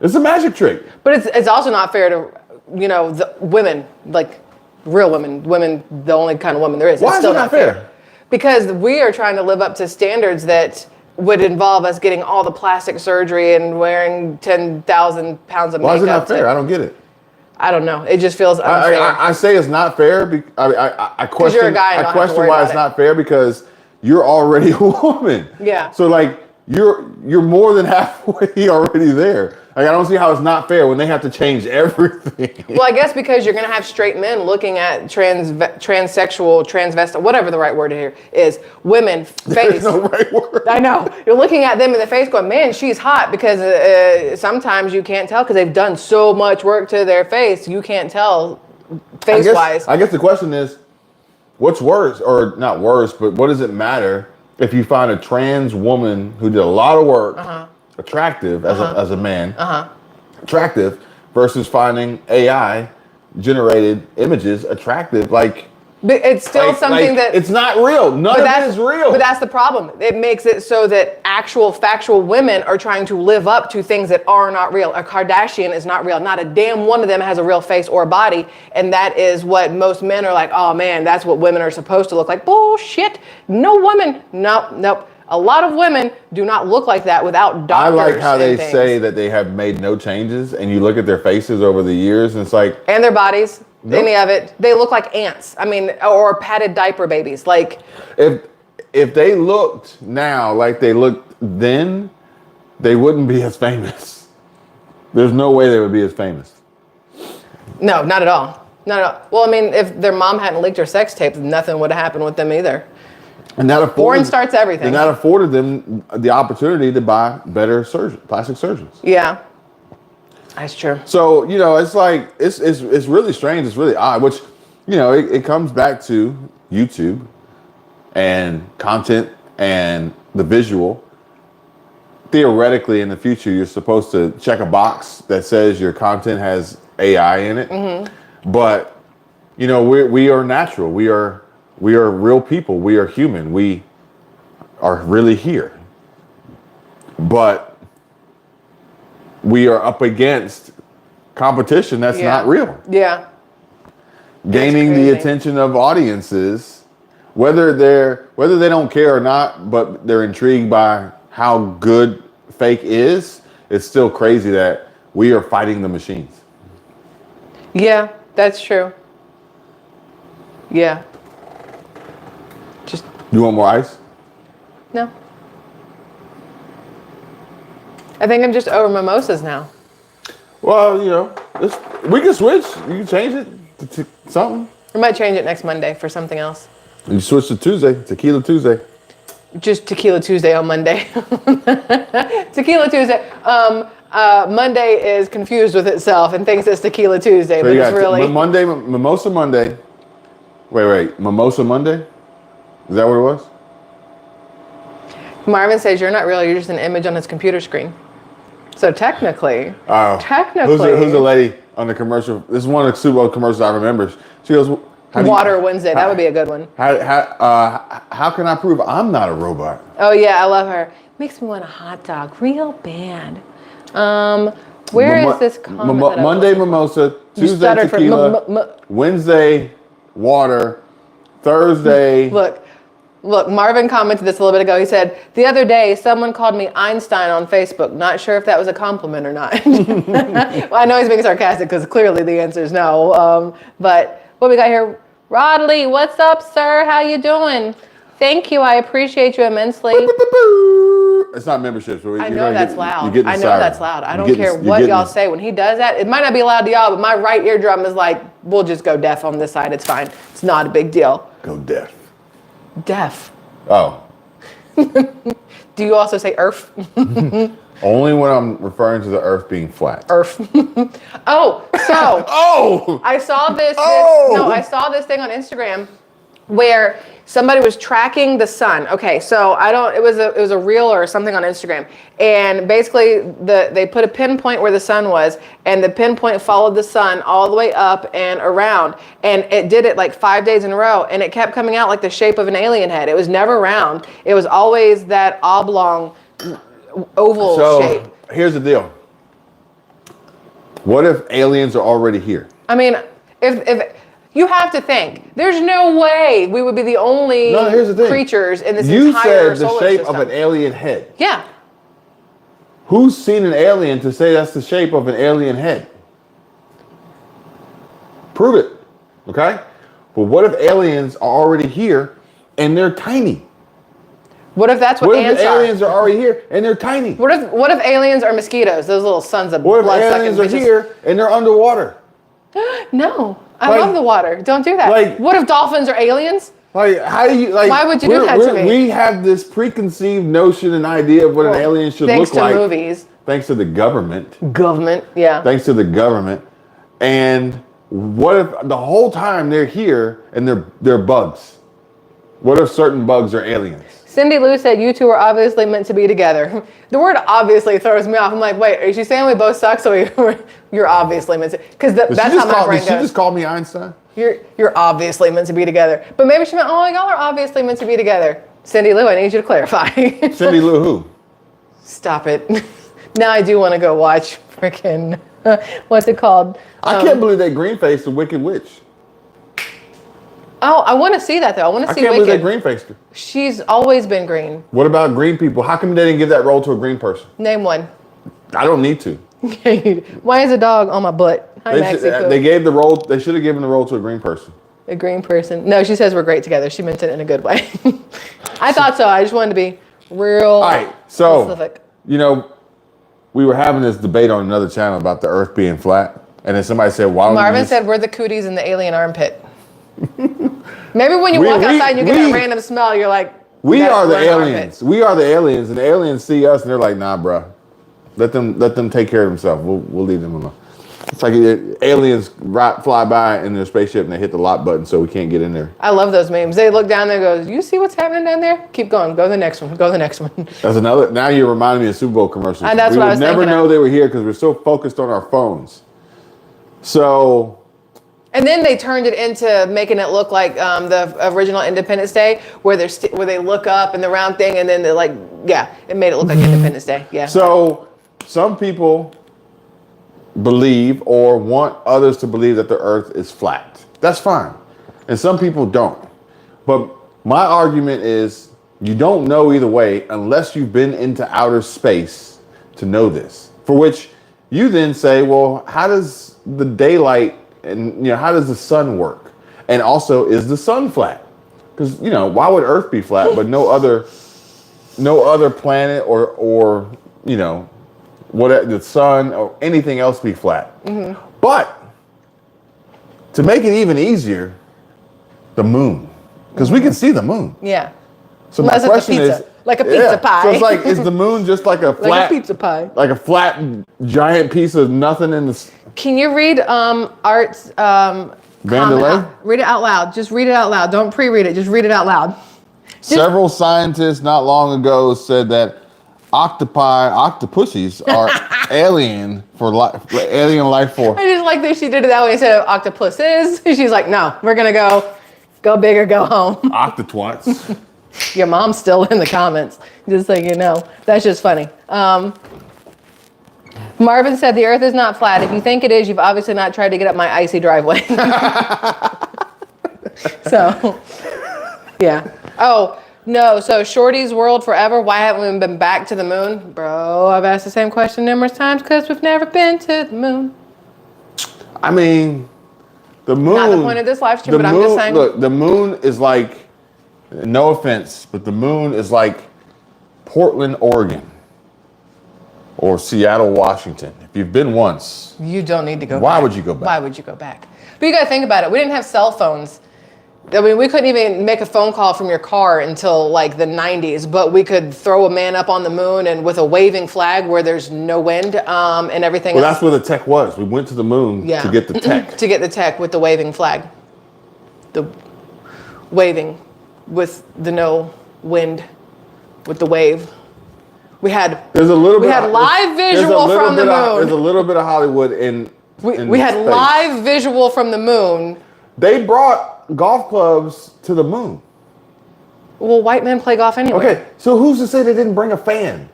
It's a magic trick. But it's also not fair to, the women, like real women, the only kind of women there is. Why is it not fair? Because we are trying to live up to standards that would involve us getting all the plastic surgery and wearing 10,000 pounds of makeup. Why is it not fair? I don't get it. I don't know. It just feels unfair. I say it's not fair. I question. You're a guy and I don't have to question worry why about it's it. not fair because you're already a woman. Yeah. So like you're more than halfway already there. Like I don't see how it's not fair when they have to change everything. Well, I guess because you're going to have straight men looking at transsexual, transvestite, whatever the right word here is, women face. There's no right word. I know. You're looking at them in the face going, man, she's hot, because sometimes you can't tell because they've done so much work to their face. You can't tell face-wise. I guess the question is, what's worse, or not worse, but what does it matter if you find a trans woman who did a lot of work, attractive as a man, attractive, versus finding AI generated images attractive? Like, but it's still something that it's not real. None of it is real. But that's the problem. It makes it so that actual factual women are trying to live up to things that are not real. A Kardashian is not real. Not a damn one of them has a real face or body. And that is what most men are like, oh man, that's what women are supposed to look like. Bullshit. No woman. Nope. A lot of women do not look like that without doctors. I like how they things. say that they have made no changes, and you look at their faces over the years, and it's like, and their bodies. Nope. Any of it, they look like ants. I mean, or padded diaper babies. Like, if they looked now like they looked then, they wouldn't be as famous. There's no way they would be as famous. No, not at all. Not at all. Well, I mean, if their mom hadn't leaked her sex tapes, nothing would have happened with them either. And that Porn starts everything. And that afforded them the opportunity to buy better plastic surgeons. Yeah. That's true. So, it's like, it's really strange. It's really odd, which, it comes back to YouTube and content and the visual. Theoretically, in the future, you're supposed to check a box that says your content has AI in it. Mm-hmm. But, we are natural. We are real people. We are human. We are really here. But we are up against competition that's not real. Yeah. Gaining the attention of audiences, whether they don't care or not, but they're intrigued by how good fake is, it's still crazy that we are fighting the machines. Yeah, that's true. Yeah. Just. You want more ice? No. I think I'm just over mimosas now. Well, we can switch. You can change it to something. We might change it next Monday for something else. You switch to Tuesday, Tequila Tuesday. Just Tequila Tuesday on Monday. Tequila Tuesday. Monday is confused with itself and thinks it's Tequila Tuesday, So but it's really Monday, Mimosa Monday. Wait, Mimosa Monday? Is that what it was? Marvin says you're not real. You're just an image on his computer screen. So technically, who's the lady on the commercial? This is one of the Super Bowl commercials I remember. She goes, Water Wednesday. That would be a good one. How can I prove I'm not a robot? Oh yeah, I love her. Makes me want a hot dog real bad. Where is this comment? Monday Mimosa, Tuesday Tequila, Wednesday Water, Thursday. Look, Marvin commented this a little bit ago. He said, the other day, someone called me Einstein on Facebook. Not sure if that was a compliment or not. Well, I know he's being sarcastic because clearly the answer is no. But what we got here? Rodley, what's up, sir? How you doing? Thank you. I appreciate you immensely. It's not memberships. I know that's loud. I know that's loud. I don't care what y'all say. When he does that, it might not be loud to y'all, but my right eardrum is like, we'll just go deaf on this side. It's fine. It's not a big deal. Go deaf. Deaf. Oh. Do you also say earth? Only when I'm referring to the earth being flat. Earth. Oh, so. Oh! I saw this. I saw this thing on Instagram where somebody was tracking the sun. Okay, so it was a reel or something on Instagram, and basically they put a pinpoint where the sun was, and the pinpoint followed the sun all the way up and around, and it did it like 5 days in a row, and it kept coming out like the shape of an alien head. It was never round. It was always that oblong, oval shape. So here's the deal. What if aliens are already here? I mean, if You have to think. There's no way we would be the only here's the thing. creatures in this You entire said the solar shape system. of an alien head. Yeah. Who's seen an alien to say that's the shape of an alien head? Prove it, okay? But what if aliens are already here and they're tiny? What if that's what What if ants the are? aliens are already here and they're tiny? What if aliens are mosquitoes? Those little sons of What if blood-sucking aliens are bitches? here and they're underwater? No, I Like- love the water. Don't do that. like- What if dolphins are aliens? Like, how do you, like, Why would you do that to me? We have this preconceived notion and idea of what an alien should Thanks look to like. movies. Thanks to the government. Government, yeah. Thanks to the government. And what if the whole time they're here and they're bugs? What if certain bugs are aliens? Cindy Lou said you two are obviously meant to be together. The word obviously throws me off. I'm like, wait, is she saying we both suck? So you're obviously meant to, because that's how my brain Did she goes. just call me Einstein? You're obviously meant to be together. But maybe she meant, oh, y'all are obviously meant to be together. Cindy Lou, I need you to clarify. Cindy Lou who? Stop it. Now I do want to go watch freaking, what's it called? I can't believe they green-faced the Wicked Witch. Oh, I want to see that though. I want to I see can't believe they Wicked. green-faced her. She's always been green. What about green people? How come they didn't give that role to a green person? Name one. I don't need to. Why is a dog on my butt? Hi, Maxie Poo. They gave the role. They should have given the role to a green person. A green person. No, she says we're great together. She meant it in a good way. I thought so. I just wanted to be real All right, so specific. you know, we were having this debate on another channel about the Earth being flat, and then somebody said, "Why?" Marvin said we're the cooties in the alien armpit. Maybe when you walk outside and you get that random smell, you're like, "We are the we're an aliens. We are the aliens," and the aliens see us, and they're like, "Nah, bruh. Let them take care of themselves. We'll leave them alone." It's like aliens fly by in their spaceship and they hit the lock button, so we can't get in there. I love those memes. They look down there and go, you see what's happening down there? Keep going. Go to the next one. Go to the next one. That's another. Now you're reminding me of Super Bowl commercials. And that's what I was We would never thinking know of. they were here because we're so focused on our phones. So. And then they turned it into making it look like the original Independence Day, where where they look up and the round thing, and then they're like, yeah, it made it look like Independence Day. Yeah. So some people believe or want others to believe that the Earth is flat. That's fine. And some people don't. But my argument is you don't know either way unless you've been into outer space to know this. For which you then say, well, how does the daylight and how does the sun work? And also, is the sun flat? Because why would Earth be flat but no other planet or what the sun or anything else be flat? Mm-hmm. But to make it even easier, the moon, because we can see the moon. Yeah. So Unless my it's question pizza, is, like a pizza pie. So it's like, is the moon just like a flat, like a pizza pie? like a flat giant piece of nothing in the? Can you read Art's Vandelay? Read it out loud. Just read it out loud. Don't pre-read it. Just read it out loud. Several scientists not long ago said that octopuses are alien life form. I just like that she did it that way instead of octopuses. She's like, no, we're gonna go big or go home. Octotwats. Your mom's still in the comments, just so you know. That's just funny. Marvin said the Earth is not flat. If you think it is, you've obviously not tried to get up my icy driveway. So, yeah. Oh, no. So Shorty's world forever. Why haven't we been back to the moon? Bro, I've asked the same question numerous times because we've never been to the moon. I mean, the moon. Not the point of this live stream, but I'm just saying. Look, the moon is like, no offense, but the moon is like Portland, Oregon. Or Seattle, Washington. If you've been once, You don't need to go back. Why would you go back? Why would you go back? But you got to think about it. We didn't have cell phones. I mean, we couldn't even make a phone call from your car until like the 90s, but we could throw a man up on the moon and with a waving flag where there's no wind and everything well, else. that's where the tech was. We went to the moon Yeah. to get the tech. To get the tech with the waving flag. The waving with the no wind, with the wave. We had There's a little we bit. had live visual from the There's a moon. little bit of Hollywood in. We had space. live visual from the moon. They brought golf clubs to the moon. Well, white men play golf anyway. Okay, so who's to say they didn't bring a fan?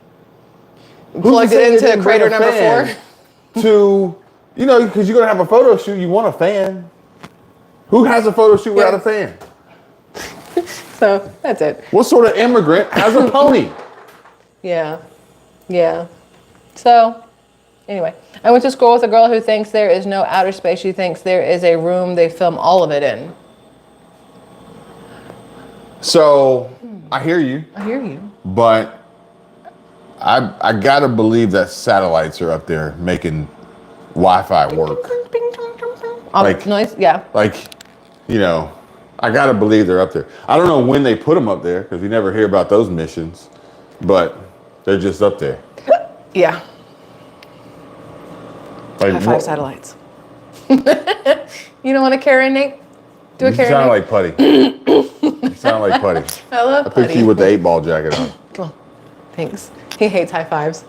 Plugged it into crater number 4. To, because you're gonna have a photo shoot, you want a fan. Who has a photo shoot without a fan? So that's it. What sort of immigrant has a pony? Yeah. Yeah. So anyway, I went to school with a girl who thinks there is no outer space. She thinks there is a room they film all of it in. So I hear you. I hear you. But I gotta believe that satellites are up there making Wi-Fi work. Like noise, yeah. Like, you know, I gotta believe they're up there. I don't know when they put them up there because we never hear about those missions, but they're just up there. Yeah. Like, High five satellites. You don't want to carry, Nate? Do a you carry. sound like Putty. You sound like Putty. I love I Putty. picture you with the 8-ball jacket on. Oh, thanks. He hates high fives.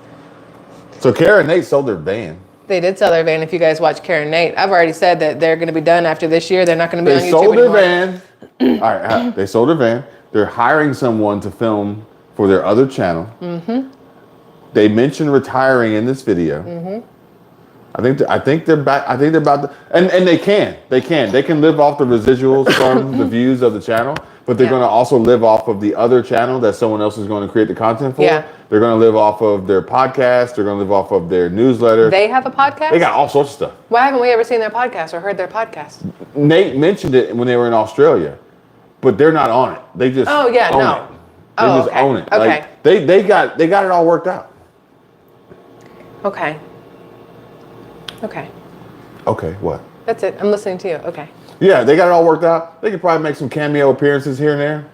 So Cara and Nate sold their van. They did sell their van. If you guys watch Cara and Nate, I've already said that they're going to be done after this year. They're not going to be on They YouTube sold their anymore. van. All right, they sold their van. They're hiring someone to film for their other channel. Mm-hmm. They mentioned retiring in this video. Mm-hmm. I think they're back. I think they're about to, and they can live off the residuals from the views of the channel, but they're going to also live off of the other channel that someone else is going to create the content for. Yeah. They're going to live off of their podcast. They're going to live off of their newsletter. They have a podcast? They got all sorts of stuff. Why haven't we ever seen their podcast or heard their podcast? Nate mentioned it when they were in Australia, but they're not on it. They just own it. They just own it. Okay. Like, they got it all worked out. Okay. Okay. Okay, what? That's it. I'm listening to you. Okay. Yeah, they got it all worked out. They could probably make some cameo appearances here and there,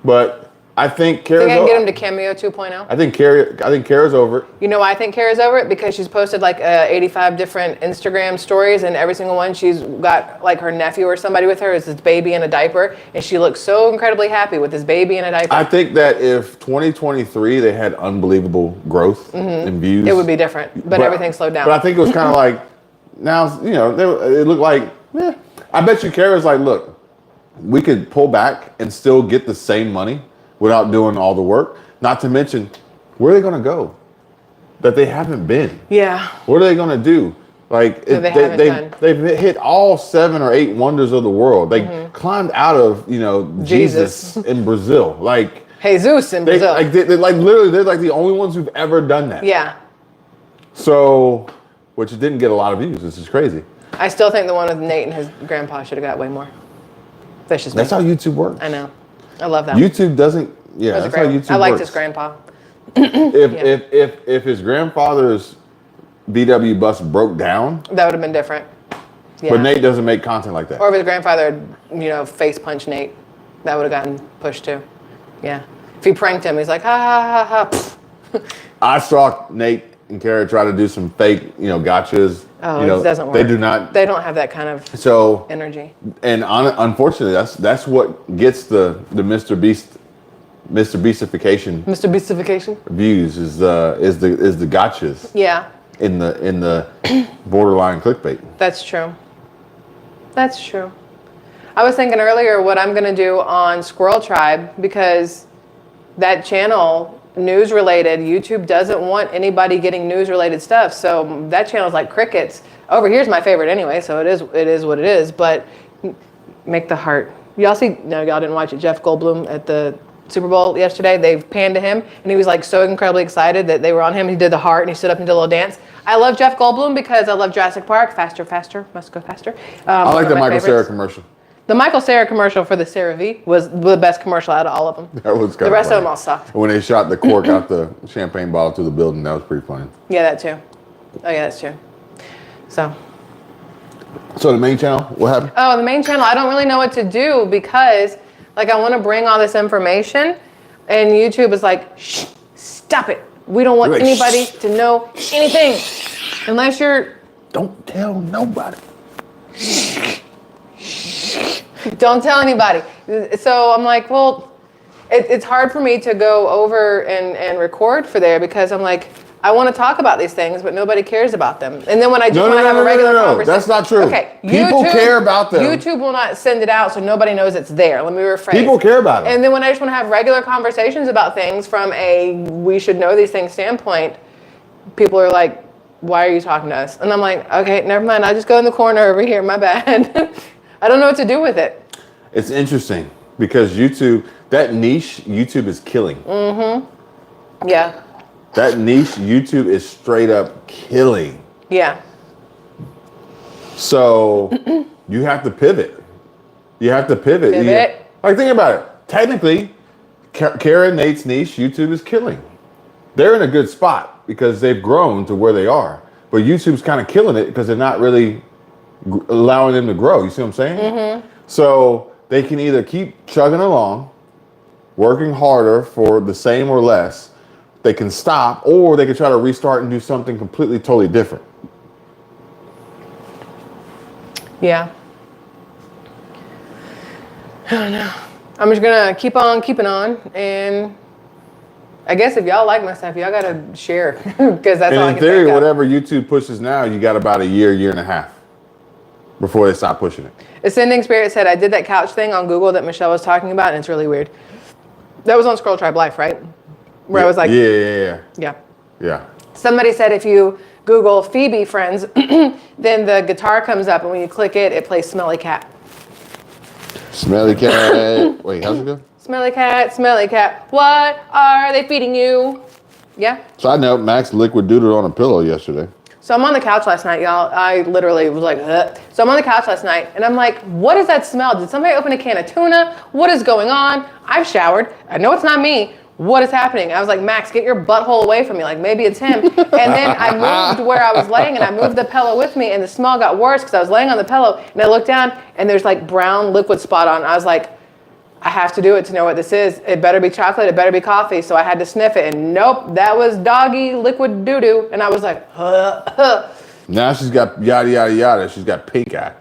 but I think Cara's. Think I can get them to Cameo 2.0? I think Cara's over it. You know why I think Cara's over it? Because she's posted like 85 different Instagram stories, and every single one she's got like her nephew or somebody with her is this baby in a diaper, and she looks so incredibly happy with this baby in a diaper. I think that if 2023 they had unbelievable growth in views, it would be different, but everything slowed down. But I think it was kind of like now, you know, it looked like. I bet you Cara's like, look, we could pull back and still get the same money without doing all the work. Not to mention, where are they going to go that they haven't been? Yeah. What are they going to do? Like they've hit all 7 or 8 wonders of the world. They climbed out of Jesus in Brazil. Like Jesus in Brazil. They're like the only ones who've ever done that. Yeah. So, which didn't get a lot of views. This is crazy. I still think the one with Nate and his grandpa should have got way more. That's just That's how YouTube works. I know. I love that. YouTube doesn't. Yeah, that's how YouTube works. I liked his grandpa. If his grandfather's VW bus broke down, that would have been different. Yeah. But Nate doesn't make content like that. Or if his grandfather, face punched Nate, that would have gotten pushed too. Yeah. If he pranked him, he's like, ha ha ha ha. I saw Nate and Cara try to do some fake, gotchas. Oh, it doesn't work. They do not. They don't have that kind of energy. And unfortunately, that's what gets the Mr. Beastification views is the gotchas. Yeah. In the borderline clickbait. That's true. That's true. I was thinking earlier what I'm going to do on SquirrelTribe, because that channel, news related, YouTube doesn't want anybody getting news related stuff. So that channel's like crickets. Over here's my favorite anyway, so it is what it is. But make the heart. Y'all see? No, y'all didn't watch it. Jeff Goldblum at the Super Bowl yesterday. They panned to him, and he was like so incredibly excited that they were on him. He did the heart, and he stood up and did a little dance. I love Jeff Goldblum because I love Jurassic Park. Faster, faster, must go faster. I like the Michael Cera commercial. The Michael Cera commercial for the CeraVe was the best commercial out of all of them. That was the rest of them all sucked. When they shot the cork out the champagne bottle to the building, that was pretty funny. Yeah, that too. Oh yeah, that's true. So the main channel, what happened? Oh, the main channel, I don't really know what to do because I want to bring all this information, and YouTube is like, shh, stop it. We don't want anybody to know anything unless you're... Don't tell nobody. Don't tell anybody. So I'm like, well, it's hard for me to go over and record for there because I'm like, I want to talk about these things, but nobody cares about them. And then when I just want to have a regular conversation. That's not true. Okay, people care about them. YouTube will not send it out so nobody knows it's there. Let me rephrase. People care about it. And then when I just want to have regular conversations about things from a we should know these things standpoint, people are like, why are you talking to us? And I'm like, okay, never mind. I'll just go in the corner over here. My bad. I don't know what to do with it. It's interesting because YouTube, that niche, YouTube is killing. Yeah. That niche, YouTube is straight up killing. Yeah. So you have to pivot. You have to pivot. Pivot. Like, think about it. Technically, Cara and Nate's niche, YouTube is killing. They're in a good spot because they've grown to where they are. But YouTube's kind of killing it because they're not really allowing them to grow. You see what I'm saying? So they can either keep chugging along, working harder for the same or less. They can stop, or they can try to restart and do something completely, totally different. Yeah. I don't know. I'm just gonna keep on keeping on, and I guess if y'all like my stuff, y'all gotta share because that's all I And in can theory, think of. whatever YouTube pushes now, you got about a year and a half before they stop pushing it. Ascending Spirit said, I did that couch thing on Google that Michelle was talking about, and it's really weird. That was on SquirrelTribe Life, right? Where I was like, Yeah. Somebody said if you Google Phoebe Friends, then the guitar comes up, and when you click it, it plays Smelly Cat. Smelly cat. Wait, how's it go? Smelly cat, what are they feeding you? Yeah. Side note, Max liquid doodled on a pillow yesterday. So I'm on the couch last night, y'all. I literally was like, ugh. So I'm on the couch last night, and I'm like, what is that smell? Did somebody open a can of tuna? What is going on? I've showered. I know it's not me. What is happening? I was like, Max, get your butthole away from me. Like, maybe it's him. And then I moved where I was laying, and I moved the pillow with me, and the smell got worse because I was laying on the pillow, and I looked down, and there's like brown liquid spot on. I was like, I have to do it to know what this is. It better be chocolate. It better be coffee. So I had to sniff it, and nope, that was doggy liquid doo-doo. And I was like, Now she's got yada, yada, yada. She's got pink eye.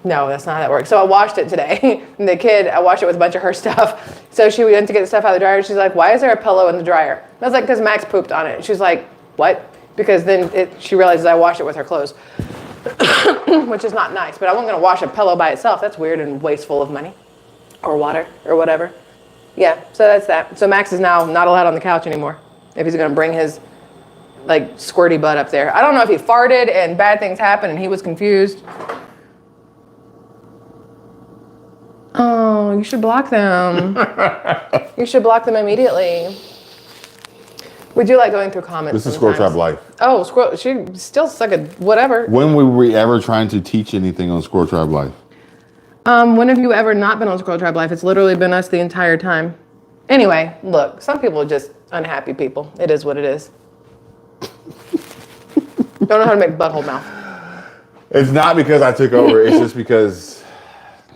No, that's not how that works. So I washed it today. And the kid, I washed it with a bunch of her stuff. So she went to get the stuff out of the dryer. She's like, why is there a pillow in the dryer? And I was like, because Max pooped on it. She's like, what? Because then she realizes I washed it with her clothes, which is not nice. But I wasn't going to wash a pillow by itself. That's weird and wasteful of money or water or whatever. Yeah, so that's that. So Max is now not allowed on the couch anymore if he's going to bring his like squirty butt up there. I don't know if he farted and bad things happened and he was confused. Oh, you should block them. You should block them immediately. We do like going through comments. This is sometimes. SquirrelTribe Life. Oh, Squirrel, she still suck at whatever. When were we ever trying to teach anything on SquirrelTribe Life? When have you ever not been on SquirrelTribe Life? It's literally been us the entire time. Anyway, look, some people are just unhappy people. It is what it is. Don't know how to make butthole mouth. It's not because I took over. It's just because,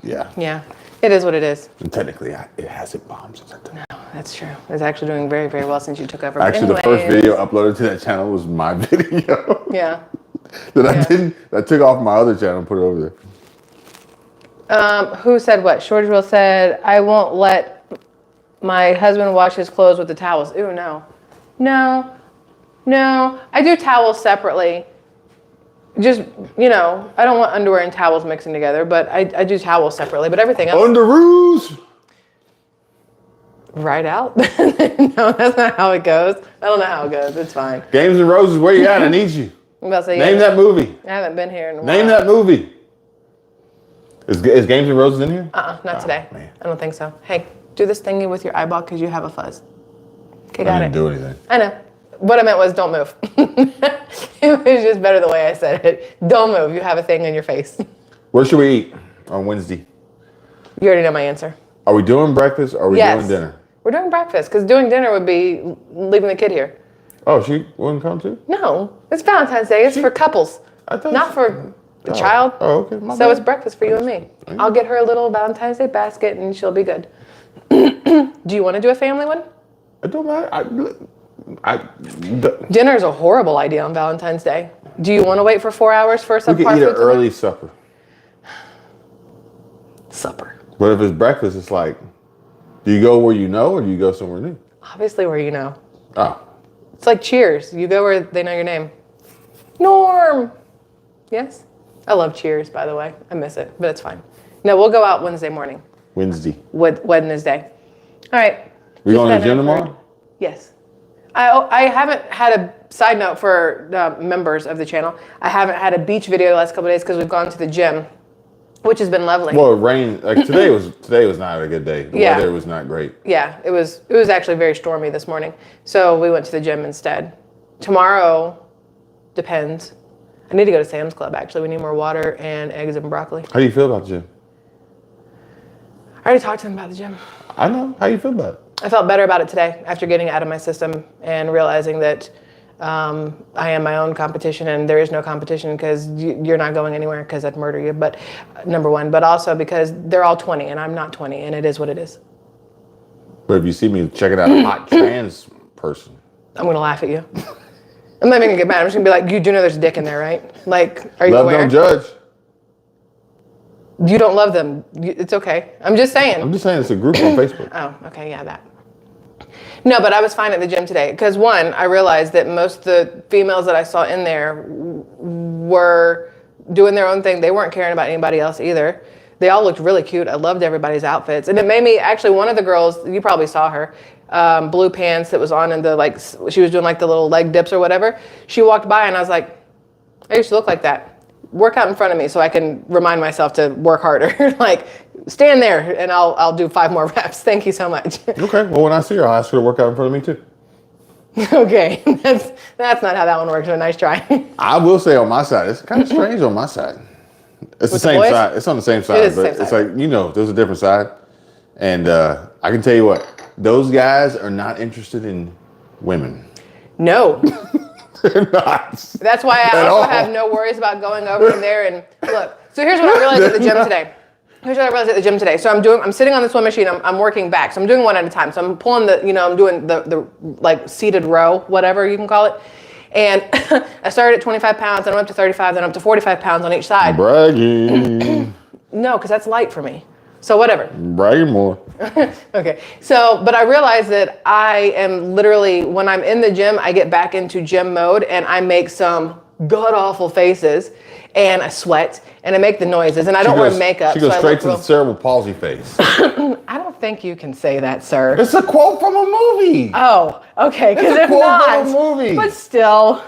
yeah. Yeah, it is what it is. And technically, it hasn't bombed since I took over. No, that's true. It's actually doing very, very well since you took over. But Actually, the first video uploaded to that channel was my video. Yeah. I took off my other channel and put it over there. Who said what? Shorty Drill said, I won't let my husband wash his clothes with the towels. Ooh, no. No. I do towels separately. Just, I don't want underwear and towels mixing together, but I do towels separately, but everything else. Underoos! Right out? No, that's not how it goes. I don't know how it goes. It's fine. Games and Roses, where you at? I need you. I'm about to say, Name that movie. I haven't been here in a while. Name that movie. Is Games and Roses in here? Not today. Man. I don't think so. Hey, do this thingy with your eyeball because you have a fuzz. Okay, got I didn't it. do anything. I know. What I meant was don't move. It was just better the way I said it. Don't move. You have a thing in your face. Where should we eat on Wednesday? You already know my answer. Are we doing breakfast or are we doing dinner? We're doing breakfast because doing dinner would be leaving the kid here. Oh, she wouldn't come too? No, it's Valentine's Day. It's for couples, not for the child. Oh, okay. So it's breakfast for you and me. I'll get her a little Valentine's Day basket and she'll be good. Do you want to do a family one? It don't matter. Dinner is a horrible idea on Valentine's Day. Do you want to wait for 4 hours for some we could eat an early supper. Supper. But if it's breakfast, it's like, do you go where you know or do you go somewhere new? Obviously where you know. Oh. It's like Cheers. You go where they know your name. Norm. Yes? I love Cheers, by the way. I miss it, but it's fine. No, we'll go out Wednesday morning. Wednesday. Wednesday. All right. We going to the gym tomorrow? Yes. I haven't had a side note for members of the channel. I haven't had a beach video the last couple of days because we've gone to the gym. which has been lovely. Well, it rained. Like today was not a good day. The Yeah. weather was not great. Yeah, it was actually very stormy this morning. So we went to the gym instead. Tomorrow, depends. I need to go to Sam's Club, actually. We need more water and eggs and broccoli. How do you feel about the gym? I already talked to them about the gym. I know. How you feel about it? I felt better about it today after getting it out of my system and realizing that I am my own competition and there is no competition because you're not going anywhere because I'd murder you. But number one, but also because they're all 20 and I'm not 20 and it is what it is. But if you see me checking out a hot trans person, I'm going to laugh at you. I'm not even going to get mad. I'm just going to be like, you do know there's a dick in there, right? Like, are you aware? Love don't judge. You don't love them. It's okay. I'm just saying. I'm just saying it's a group on Facebook. Oh, okay. Yeah, that. No, but I was fine at the gym today because one, I realized that most of the females that I saw in there were doing their own thing. They weren't caring about anybody else either. They all looked really cute. I loved everybody's outfits. And it made me, actually, one of the girls, you probably saw her, blue pants that was on in the, like, she was doing like the little leg dips or whatever. She walked by and I was like, I used to look like that. Work out in front of me so I can remind myself to work harder. Like, stand there and I'll do 5 more reps. Thank you so much. Okay. Well, when I see her, I'll ask her to work out in front of me too. Okay. That's not how that one works, but nice try. I will say on my side, it's kind of strange on my side. It's the same side. It's on the same side, but it's like, there's a different side. And I can tell you what, those guys are not interested in women. No. They're not. That's why I also have no worries about going over in there and look. So here's what I realized at the gym today. So I'm sitting on this one machine. I'm working back. So I'm doing one at a time. So I'm pulling I'm doing the like seated row, whatever you can call it. And I started at 25 pounds, then I'm up to 35, then I'm up to 45 pounds on each side. Bragging. No, because that's light for me. So whatever. Bragging more. Okay. So, but I realized that I am literally, when I'm in the gym, I get back into gym mode and I make some god awful faces and I sweat and I make the noises and I don't wear makeup. She goes straight to the cerebral palsy face. I don't think you can say that, sir. It's a quote from a movie. Oh, okay. Because if not, from a movie. But still.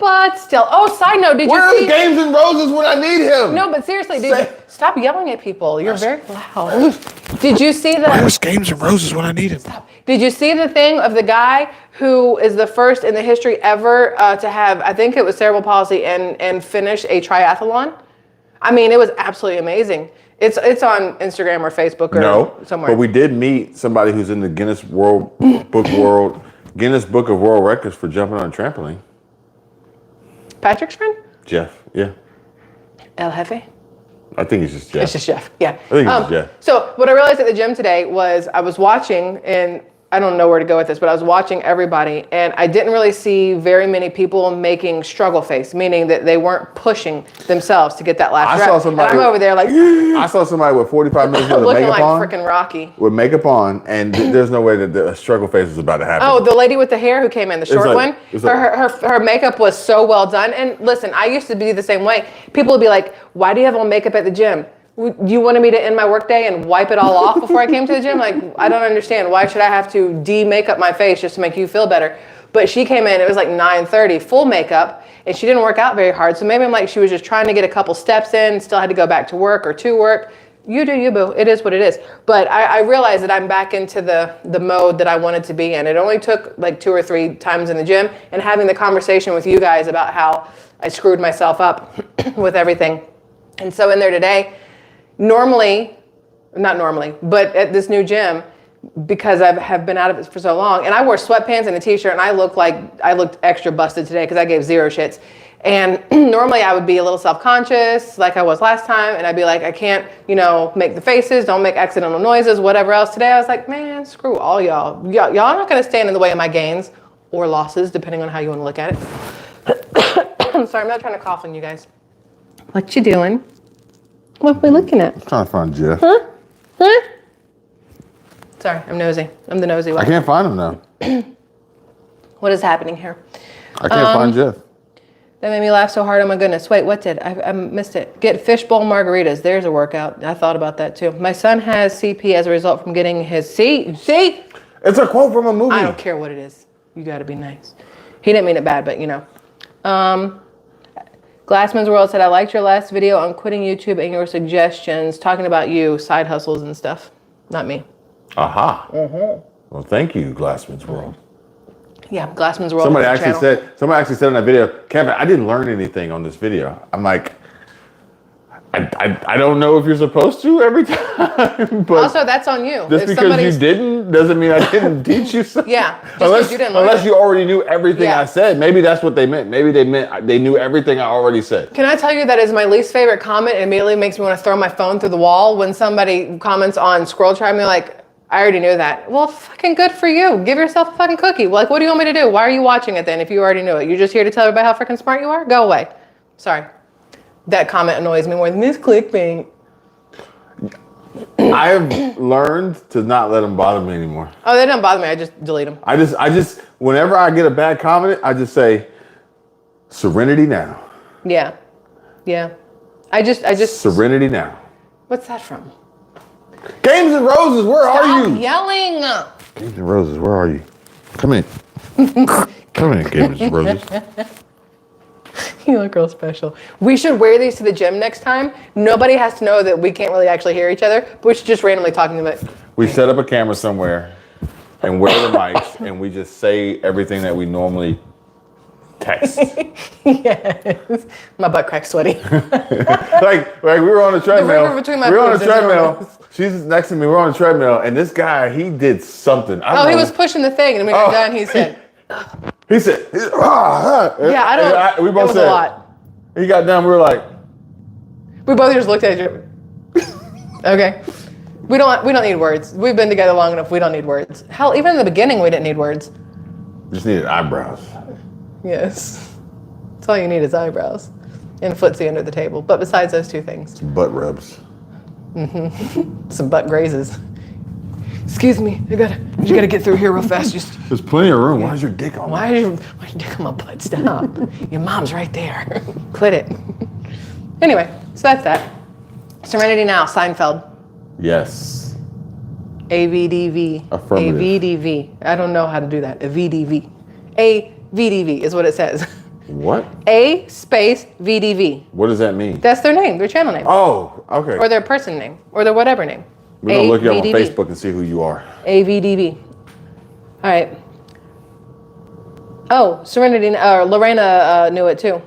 Oh, side note, did Where you see? are the Games and Roses when I need him? No, but seriously, stop yelling at people. You're very loud. Did you see that? Where's Games and Roses when I need him? Stop. Did you see the thing of the guy who is the first in the history ever to have, I think it was cerebral palsy, and finish a triathlon? I mean, it was absolutely amazing. It's on Instagram or Facebook or somewhere. But we did meet somebody who's in the Guinness Book of World Records for jumping on a trampoline. Patrick's friend? Jeff, yeah. El Jefe? I think it's just Jeff. It's just Jeff, yeah. I think it's Jeff. So what I realized at the gym today was I was watching, and I don't know where to go with this, but I was watching everybody, and I didn't really see very many people making struggle face, meaning that they weren't pushing themselves to get that last rep. Saw somebody. And I'm over there like, I saw somebody with 45 minutes worth of looking makeup like on. freaking Rocky. With makeup on, and there's no way that the struggle face is about to happen. Oh, the lady with the hair who came in, the short one. Her makeup was so well done. And listen, I used to be the same way. People would be like, "Why do you have on makeup at the gym? You wanted me to end my workday and wipe it all off before I came to the gym? Like, I don't understand. Why should I have to de-makeup my face just to make you feel better?" But she came in, it was like 9:30, full makeup, and she didn't work out very hard. So maybe I'm like, she was just trying to get a couple steps in, still had to go back to work or to work. You do you, boo. It is what it is. But I realized that I'm back into the mode that I wanted to be in. It only took like 2 or 3 times in the gym and having the conversation with you guys about how I screwed myself up with everything. And so in there today, not normally, but at this new gym, because I have been out of it for so long, and I wore sweatpants and a t-shirt, and I looked extra busted today because I gave 0 shits. And normally I would be a little self-conscious like I was last time, and I'd be like, I can't, make the faces, don't make accidental noises, whatever else. Today I was like, man, screw all y'all. Y'all are not going to stand in the way of my gains or losses, depending on how you want to look at it. I'm sorry, I'm not trying to cough on you guys. What you doing? What are we looking at? I'm trying to find Jeff. Huh? Sorry, I'm nosy. I'm the nosy one. I can't find him now. What is happening here? I can't find Jeff. That made me laugh so hard. Oh my goodness. Wait, what did? I missed it. Get fishbowl margaritas. There's a workout. I thought about that too. My son has CP as a result from getting his See? It's a quote from a movie. I don't care what it is. You got to be nice. He didn't mean it bad, but Glassman's World said, I liked your last video on quitting YouTube and your suggestions, talking about you, side hustles and stuff. Not me. Aha. Well, thank you, Glassman's World. Yeah, Glassman's World. Somebody actually said in that video, Kevin, I didn't learn anything on this video. I'm like, I don't know if you're supposed to every time, but also that's on you. Just because you didn't doesn't mean I didn't teach you something. Yeah, just unless you already knew everything I said. Maybe that's what they meant. Maybe they meant they knew everything I already said. Can I tell you that is my least favorite comment? It immediately makes me want to throw my phone through the wall when somebody comments on SquirrelTribe and they're like, I already knew that. Well, fucking good for you. Give yourself a fucking cookie. Like, what do you want me to do? Why are you watching it then if you already knew it? You're just here to tell everybody how freaking smart you are? Go away. Sorry. That comment annoys me more than this clickbait. I have learned to not let them bother me anymore. Oh, they don't bother me. I just delete them. I just, whenever I get a bad comment, I just say, serenity now. Yeah. Yeah. I just. Serenity now. What's that from? Games and Roses, where are you? Stop yelling. Games and Roses, where are you? Come in. Come in, Games and Roses. You look real special. We should wear these to the gym next time. Nobody has to know that we can't really actually hear each other, but we should just randomly talk to them. We set up a camera somewhere and wear the mics and we just say everything that we normally text. Yes. My butt crack's sweaty. like we were on a treadmill. We were on a treadmill. She's next to me. We're on a treadmill and this guy, he did something. He was pushing the thing and when we got done, he said... He said, yeah, I don't. We both said, a lot. He got done. We were like, we both just looked at each other. Okay, we don't need words. We've been together long enough. We don't need words. Hell, even in the beginning, we didn't need words. Just needed eyebrows. Yes, that's all you need is eyebrows and footsie under the table. But besides those two things, some butt rubs. Mm-hmm. Some butt grazes. Excuse me, you gotta get through here real fast. There's plenty of room. Yeah. Why's your dick on? Why's your dick on my butt? Stop. Your mom's right there. Quit it. Anyway, so that's that. Serenity Now, Seinfeld. Yes. AVDV. Affirmative. AVDV. I don't know how to do that. AVDV. AVDV is what it says. What? A space VDV. What does that mean? That's their name, their channel name. Oh, okay. Or their person name, or their whatever name. We're going to look you up on Facebook and see who you are. AVDV. All right. Oh, Serenity, Lorena knew it too,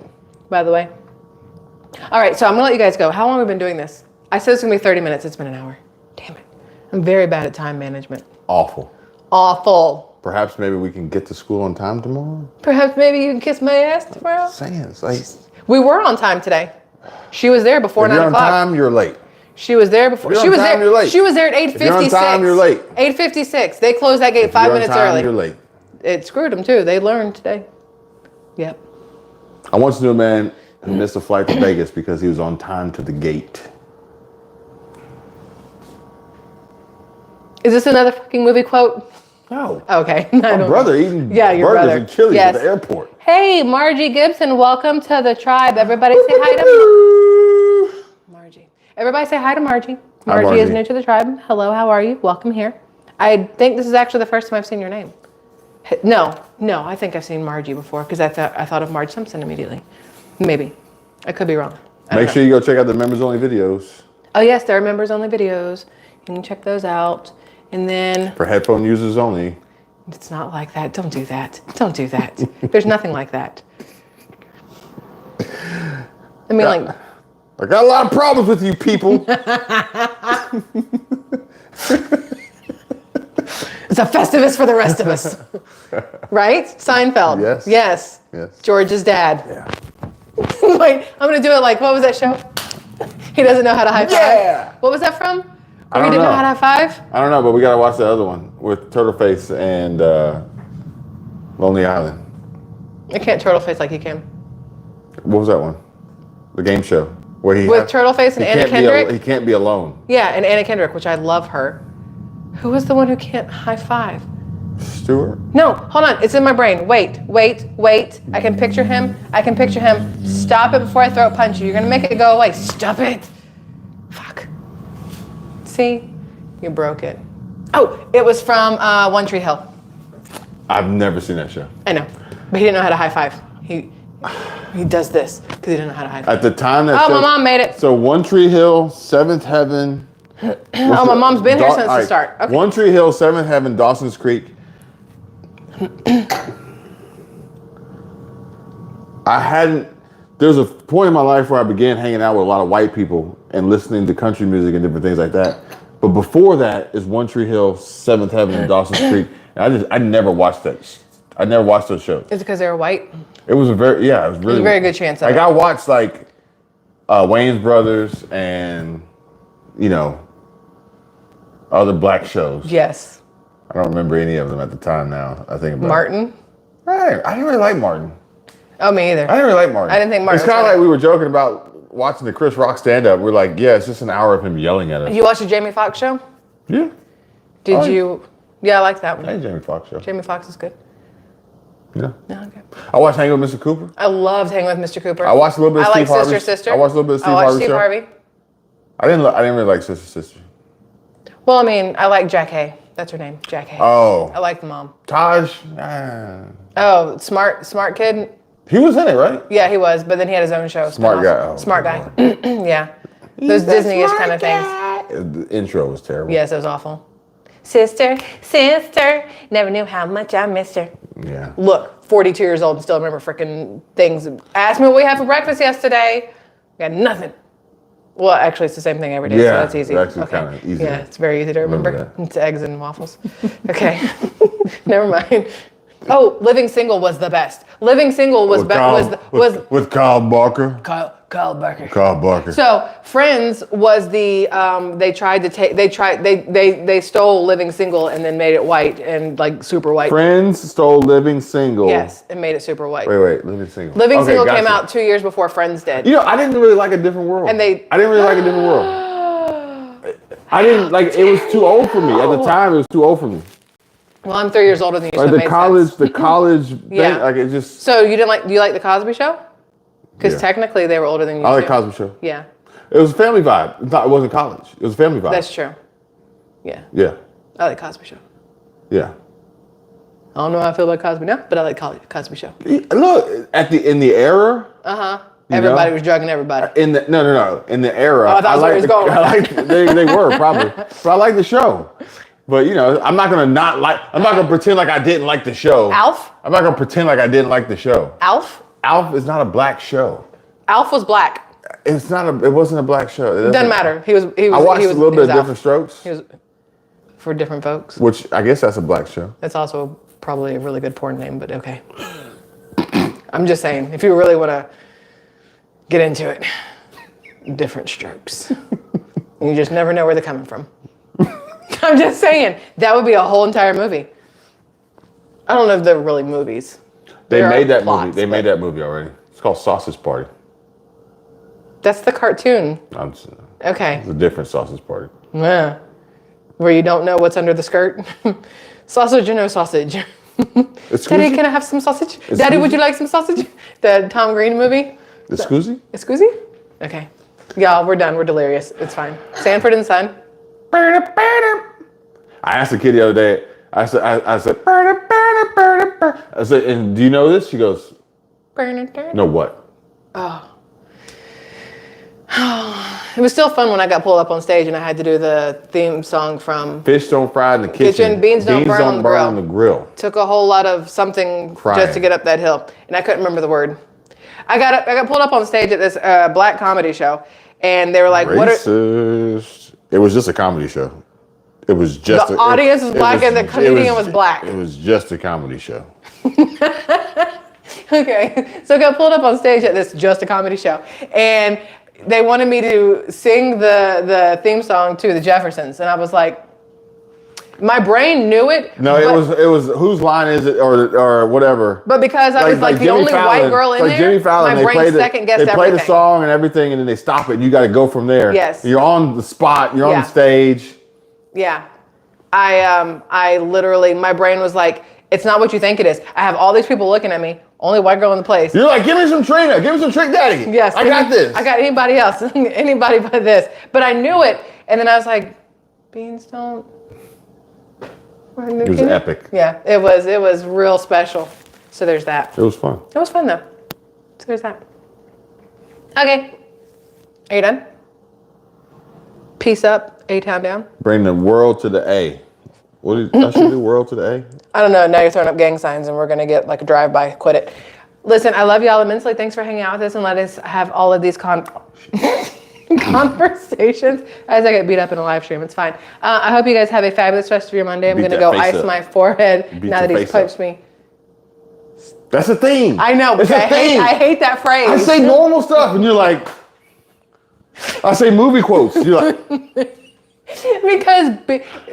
by the way. All right, so I'm going to let you guys go. How long have we been doing this? I said it's going to be 30 minutes. It's been an hour. Damn it. I'm very bad at time management. Awful. Awful. Perhaps maybe we can get to school on time tomorrow? Perhaps maybe you can kiss my ass tomorrow? Saying, it's like... We were on time today. She was there before 9 o'clock. If you're on time, you're late. She was there before. She was there. You're late. She was there at 8:56. If you're on time, you're late. 8:56. They closed that gate 5 minutes early. You're late. It screwed them too. They learned today. Yep. I once knew a man who missed a flight to Vegas because he was on time to the gate. Is this another fucking movie quote? No. Okay. My brother eating burgers and chili at the airport. Hey, Margie Gibson, welcome to the tribe. Everybody say hi to Margie. Everybody say hi to Margie. Margie is new to the tribe. Hello, how are you? Welcome here. I think this is actually the first time I've seen your name. No, I think I've seen Margie before because I thought of Marge Simpson immediately. Maybe. I could be wrong. Make sure you go check out the members only videos. Oh yes, there are members only videos. You can check those out. And then... For headphone users only. It's not like that. Don't do that. Don't do that. There's nothing like that. I mean, like... I got a lot of problems with you people. It's a Festivus for the rest of us. Right? Seinfeld. Yes. Yes. Yes. George's dad. Yeah. Wait, I'm going to do it like, what was that show? He doesn't know how to high five. Yeah. What was that from? I don't he didn't know know how to high five? I don't know, but we got to watch the other one with Turtleface and Lonely Island. I can't turtle face like he can. What was that one? The game show. Where he with Turtleface and Anna Kendrick? He can't be alone. Yeah, and Anna Kendrick, which I love her. Who was the one who can't high five? Stewart? No, hold on. It's in my brain. Wait. I can picture him. Stop it before I throw a punch you. You're going to make it go away. Stop it. Fuck. See? You broke it. Oh, it was from One Tree Hill. I've never seen that show. I know. But he didn't know how to high five. He does this because he didn't know how to hide. At the time that. Oh, my mom made it. So One Tree Hill, Seventh Heaven. Oh, my mom's been here since the start. Okay. One Tree Hill, Seventh Heaven, Dawson's Creek. There was a point in my life where I began hanging out with a lot of white people and listening to country music and different things like that. But before that is One Tree Hill, Seventh Heaven, and Dawson's Creek. And I never watched that. I never watched those shows. Is it because they were white? It was a very good chance of like it. I watched like Wayne's Brothers and other black shows. Yes. I don't remember any of them at the time now. I think about Martin? I didn't really like Martin. Oh, me either. I didn't really like Martin. I didn't think Martin It's kind of like we were joking about watching the Chris Rock stand-up. We're like, yeah, it's just an hour of him yelling at us. You watched the Jamie Foxx show? Yeah. Did you? Yeah, I like that one. I hate Jamie Foxx show. Jamie Foxx is good. Yeah. Yeah, okay. I watched Hanging with Mr. Cooper. I loved Hanging with Mr. Cooper. I watched a little bit of Steve Harvey. Sister. I watched a little bit of Steve I watched Harvey Steve show. Harvey. I didn't really like Sister. Well, I mean, I like Jack Hay. That's her name, Jack Hay. Oh. I like the mom. Taj. Oh, smart kid. He was in it, right? Yeah, he was, but then he had his own show. Smart guy. Oh, smart guy. Yeah. Those Disney-ish kind of things. The intro was terrible. Yes, it was awful. Sister, never knew how much I missed her. Yeah. Look, 42 years old and still remember freaking things. Ask me what we had for breakfast yesterday. Got nothing. Well, actually, it's the same thing every day, so that's easy. It's actually kind of easy. Yeah, it's very easy to remember. That. It's eggs and waffles. Okay, never mind. Oh, Living Single was the best. Living Single was with Kyle Barker. Kyle Barker. Kyle Barker. So Friends was the they stole Living Single and then made it white and like super white. Friends stole Living Single. Yes, and made it super white. Wait, Living Single. Living Single came out 2 years before Friends did. I didn't really like A Different World. And I didn't really like A Different World. I didn't like. It was too old for me at the time. It was too old for me. Well, I'm 3 years older than you. Like so the college thing. Yeah. Like it just. So you didn't like? Do you like the Cosby Show? Because technically they were older than you. I like Cosby Show. Yeah. It was a family vibe. It wasn't college. It was a family vibe. That's true. Yeah. Yeah. I like Cosby Show. Yeah. I don't know how I feel about Cosby now, but I like Cosby Show. Look, in the era. Everybody was drugging everybody. No. In the era. Oh, I thought where he was going. They were probably, but I like the show. But I'm not gonna I'm not gonna pretend like I didn't like the show. Alf? I'm not gonna pretend like I didn't like the show. Alf? Alf is not a black show. Alf was black. It wasn't a black show. It doesn't matter. He was. I watched a little bit of Different Strokes. He was for different folks. Which I guess that's a black show. That's also probably a really good porn name, but okay. I'm just saying, if you really want to get into it, Different Strokes. You just never know where they're coming from. I'm just saying, that would be a whole entire movie. I don't know if they're really movies. They made that movie already. It's called Sausage Party. That's the cartoon. Okay. It's a different Sausage Party. Yeah. Where you don't know what's under the skirt. Sausage or no sausage? Daddy, can I have some sausage? Daddy, would you like some sausage? The Tom Green movie? The Scoozy? Scoozy? Okay. Y'all, we're done. We're delirious. It's fine. Sanford and Son. I asked the kid the other day, I said, and do you know this? She goes, no, what? Oh. It was still fun when I got pulled up on stage and I had to do the theme song from Fish Don't Fry in the Kitchen. Beans Don't Burn on the Grill. Took a whole lot of something just to get up that hill, and I couldn't remember the word. I got pulled up on stage at this black comedy show, and they were like, Racist. It was just a comedy show. It was just the audience was black and the comedian was black. It was just a comedy show. Okay, so I got pulled up on stage at this just a comedy show, and they wanted me to sing the theme song to the Jeffersons, and I was like, my brain knew it. No, it was whose line is it or whatever. But because I was like the only white girl in there, Jimmy Fallon, my brain second guessed everything. They play the song and everything, and then they stop it, and you got to go from there. Yes. You're on the spot. You're on the stage. Yeah. I literally, my brain was like, it's not what you think it is. I have all these people looking at me. Only white girl in the place. You're like, give me some Trina. Give me some Trick Daddy. Yes. I got this. I got anybody else. Anybody but this. But I knew it. And then I was like, beans don't. It was epic. Yeah, it was real special. So there's that. It was fun. It was fun though. So there's that. Okay. Are you done? Peace up, A-town down. Bring the world to the A. What did I should do? World to the A? I don't know. Now you're throwing up gang signs and we're going to get like a drive-by. Quit it. Listen, I love y'all immensely. Thanks for hanging out with us and let us have all of these conversations as I get beat up in a live stream. It's fine. I hope you guys have a fabulous rest of your Monday. I'm going to go ice my forehead now that he's punched me. That's a thing. I know, but I hate that phrase. I say normal stuff and you're like, I say movie quotes. You're like. Because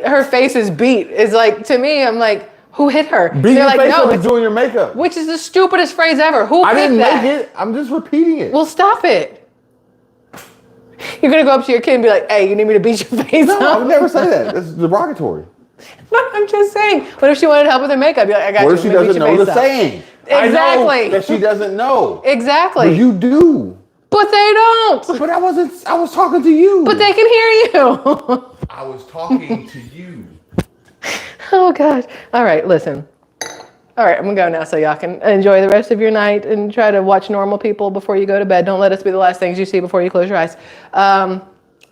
her face is beat. It's like, to me, I'm like, who hit her? Beat your face up is doing your makeup. Which is the stupidest phrase ever. Who I picked didn't that? make it. I'm just repeating it. Well, stop it. You're going to go up to your kid and be like, hey, you need me to beat your face up? No, I would never say that. That's derogatory. But I'm just saying. What if she wanted help with her makeup? You're like, I got what you. if she doesn't know the saying? Exactly. I know that she doesn't know. Exactly. But you do. But they don't. But I was talking to you. But they can hear you. I was talking to you. Oh, gosh. All right, listen. All right, I'm going to go now so y'all can enjoy the rest of your night and try to watch normal people before you go to bed. Don't let us be the last things you see before you close your eyes.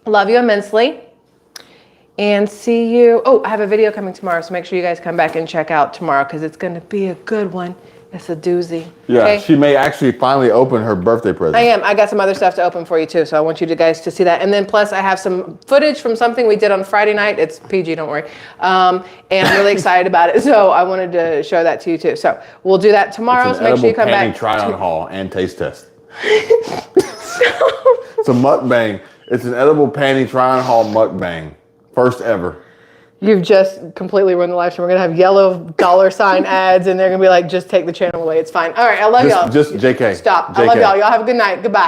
Love you immensely. And see you. Oh, I have a video coming tomorrow, so make sure you guys come back and check out tomorrow because it's going to be a good one. It's a doozy. Yeah, okay? She may actually finally open her birthday present. I am. I got some other stuff to open for you too, so I want you guys to see that. And then plus I have some footage from something we did on Friday night. It's PG, don't worry. And I'm really excited about it, so I wanted to show that to you too. So we'll do that tomorrow, so make sure you come back. It's an edible panty try-on haul and taste test. It's a mukbang. It's an edible panty try-on haul mukbang. First ever. You've just completely ruined the live stream. We're going to have yellow $ ads, and they're going to be like, just take the channel away. It's fine. All right, I love y'all. Just JK. Stop. JK. I love y'all. Y'all have a good night. Goodbye.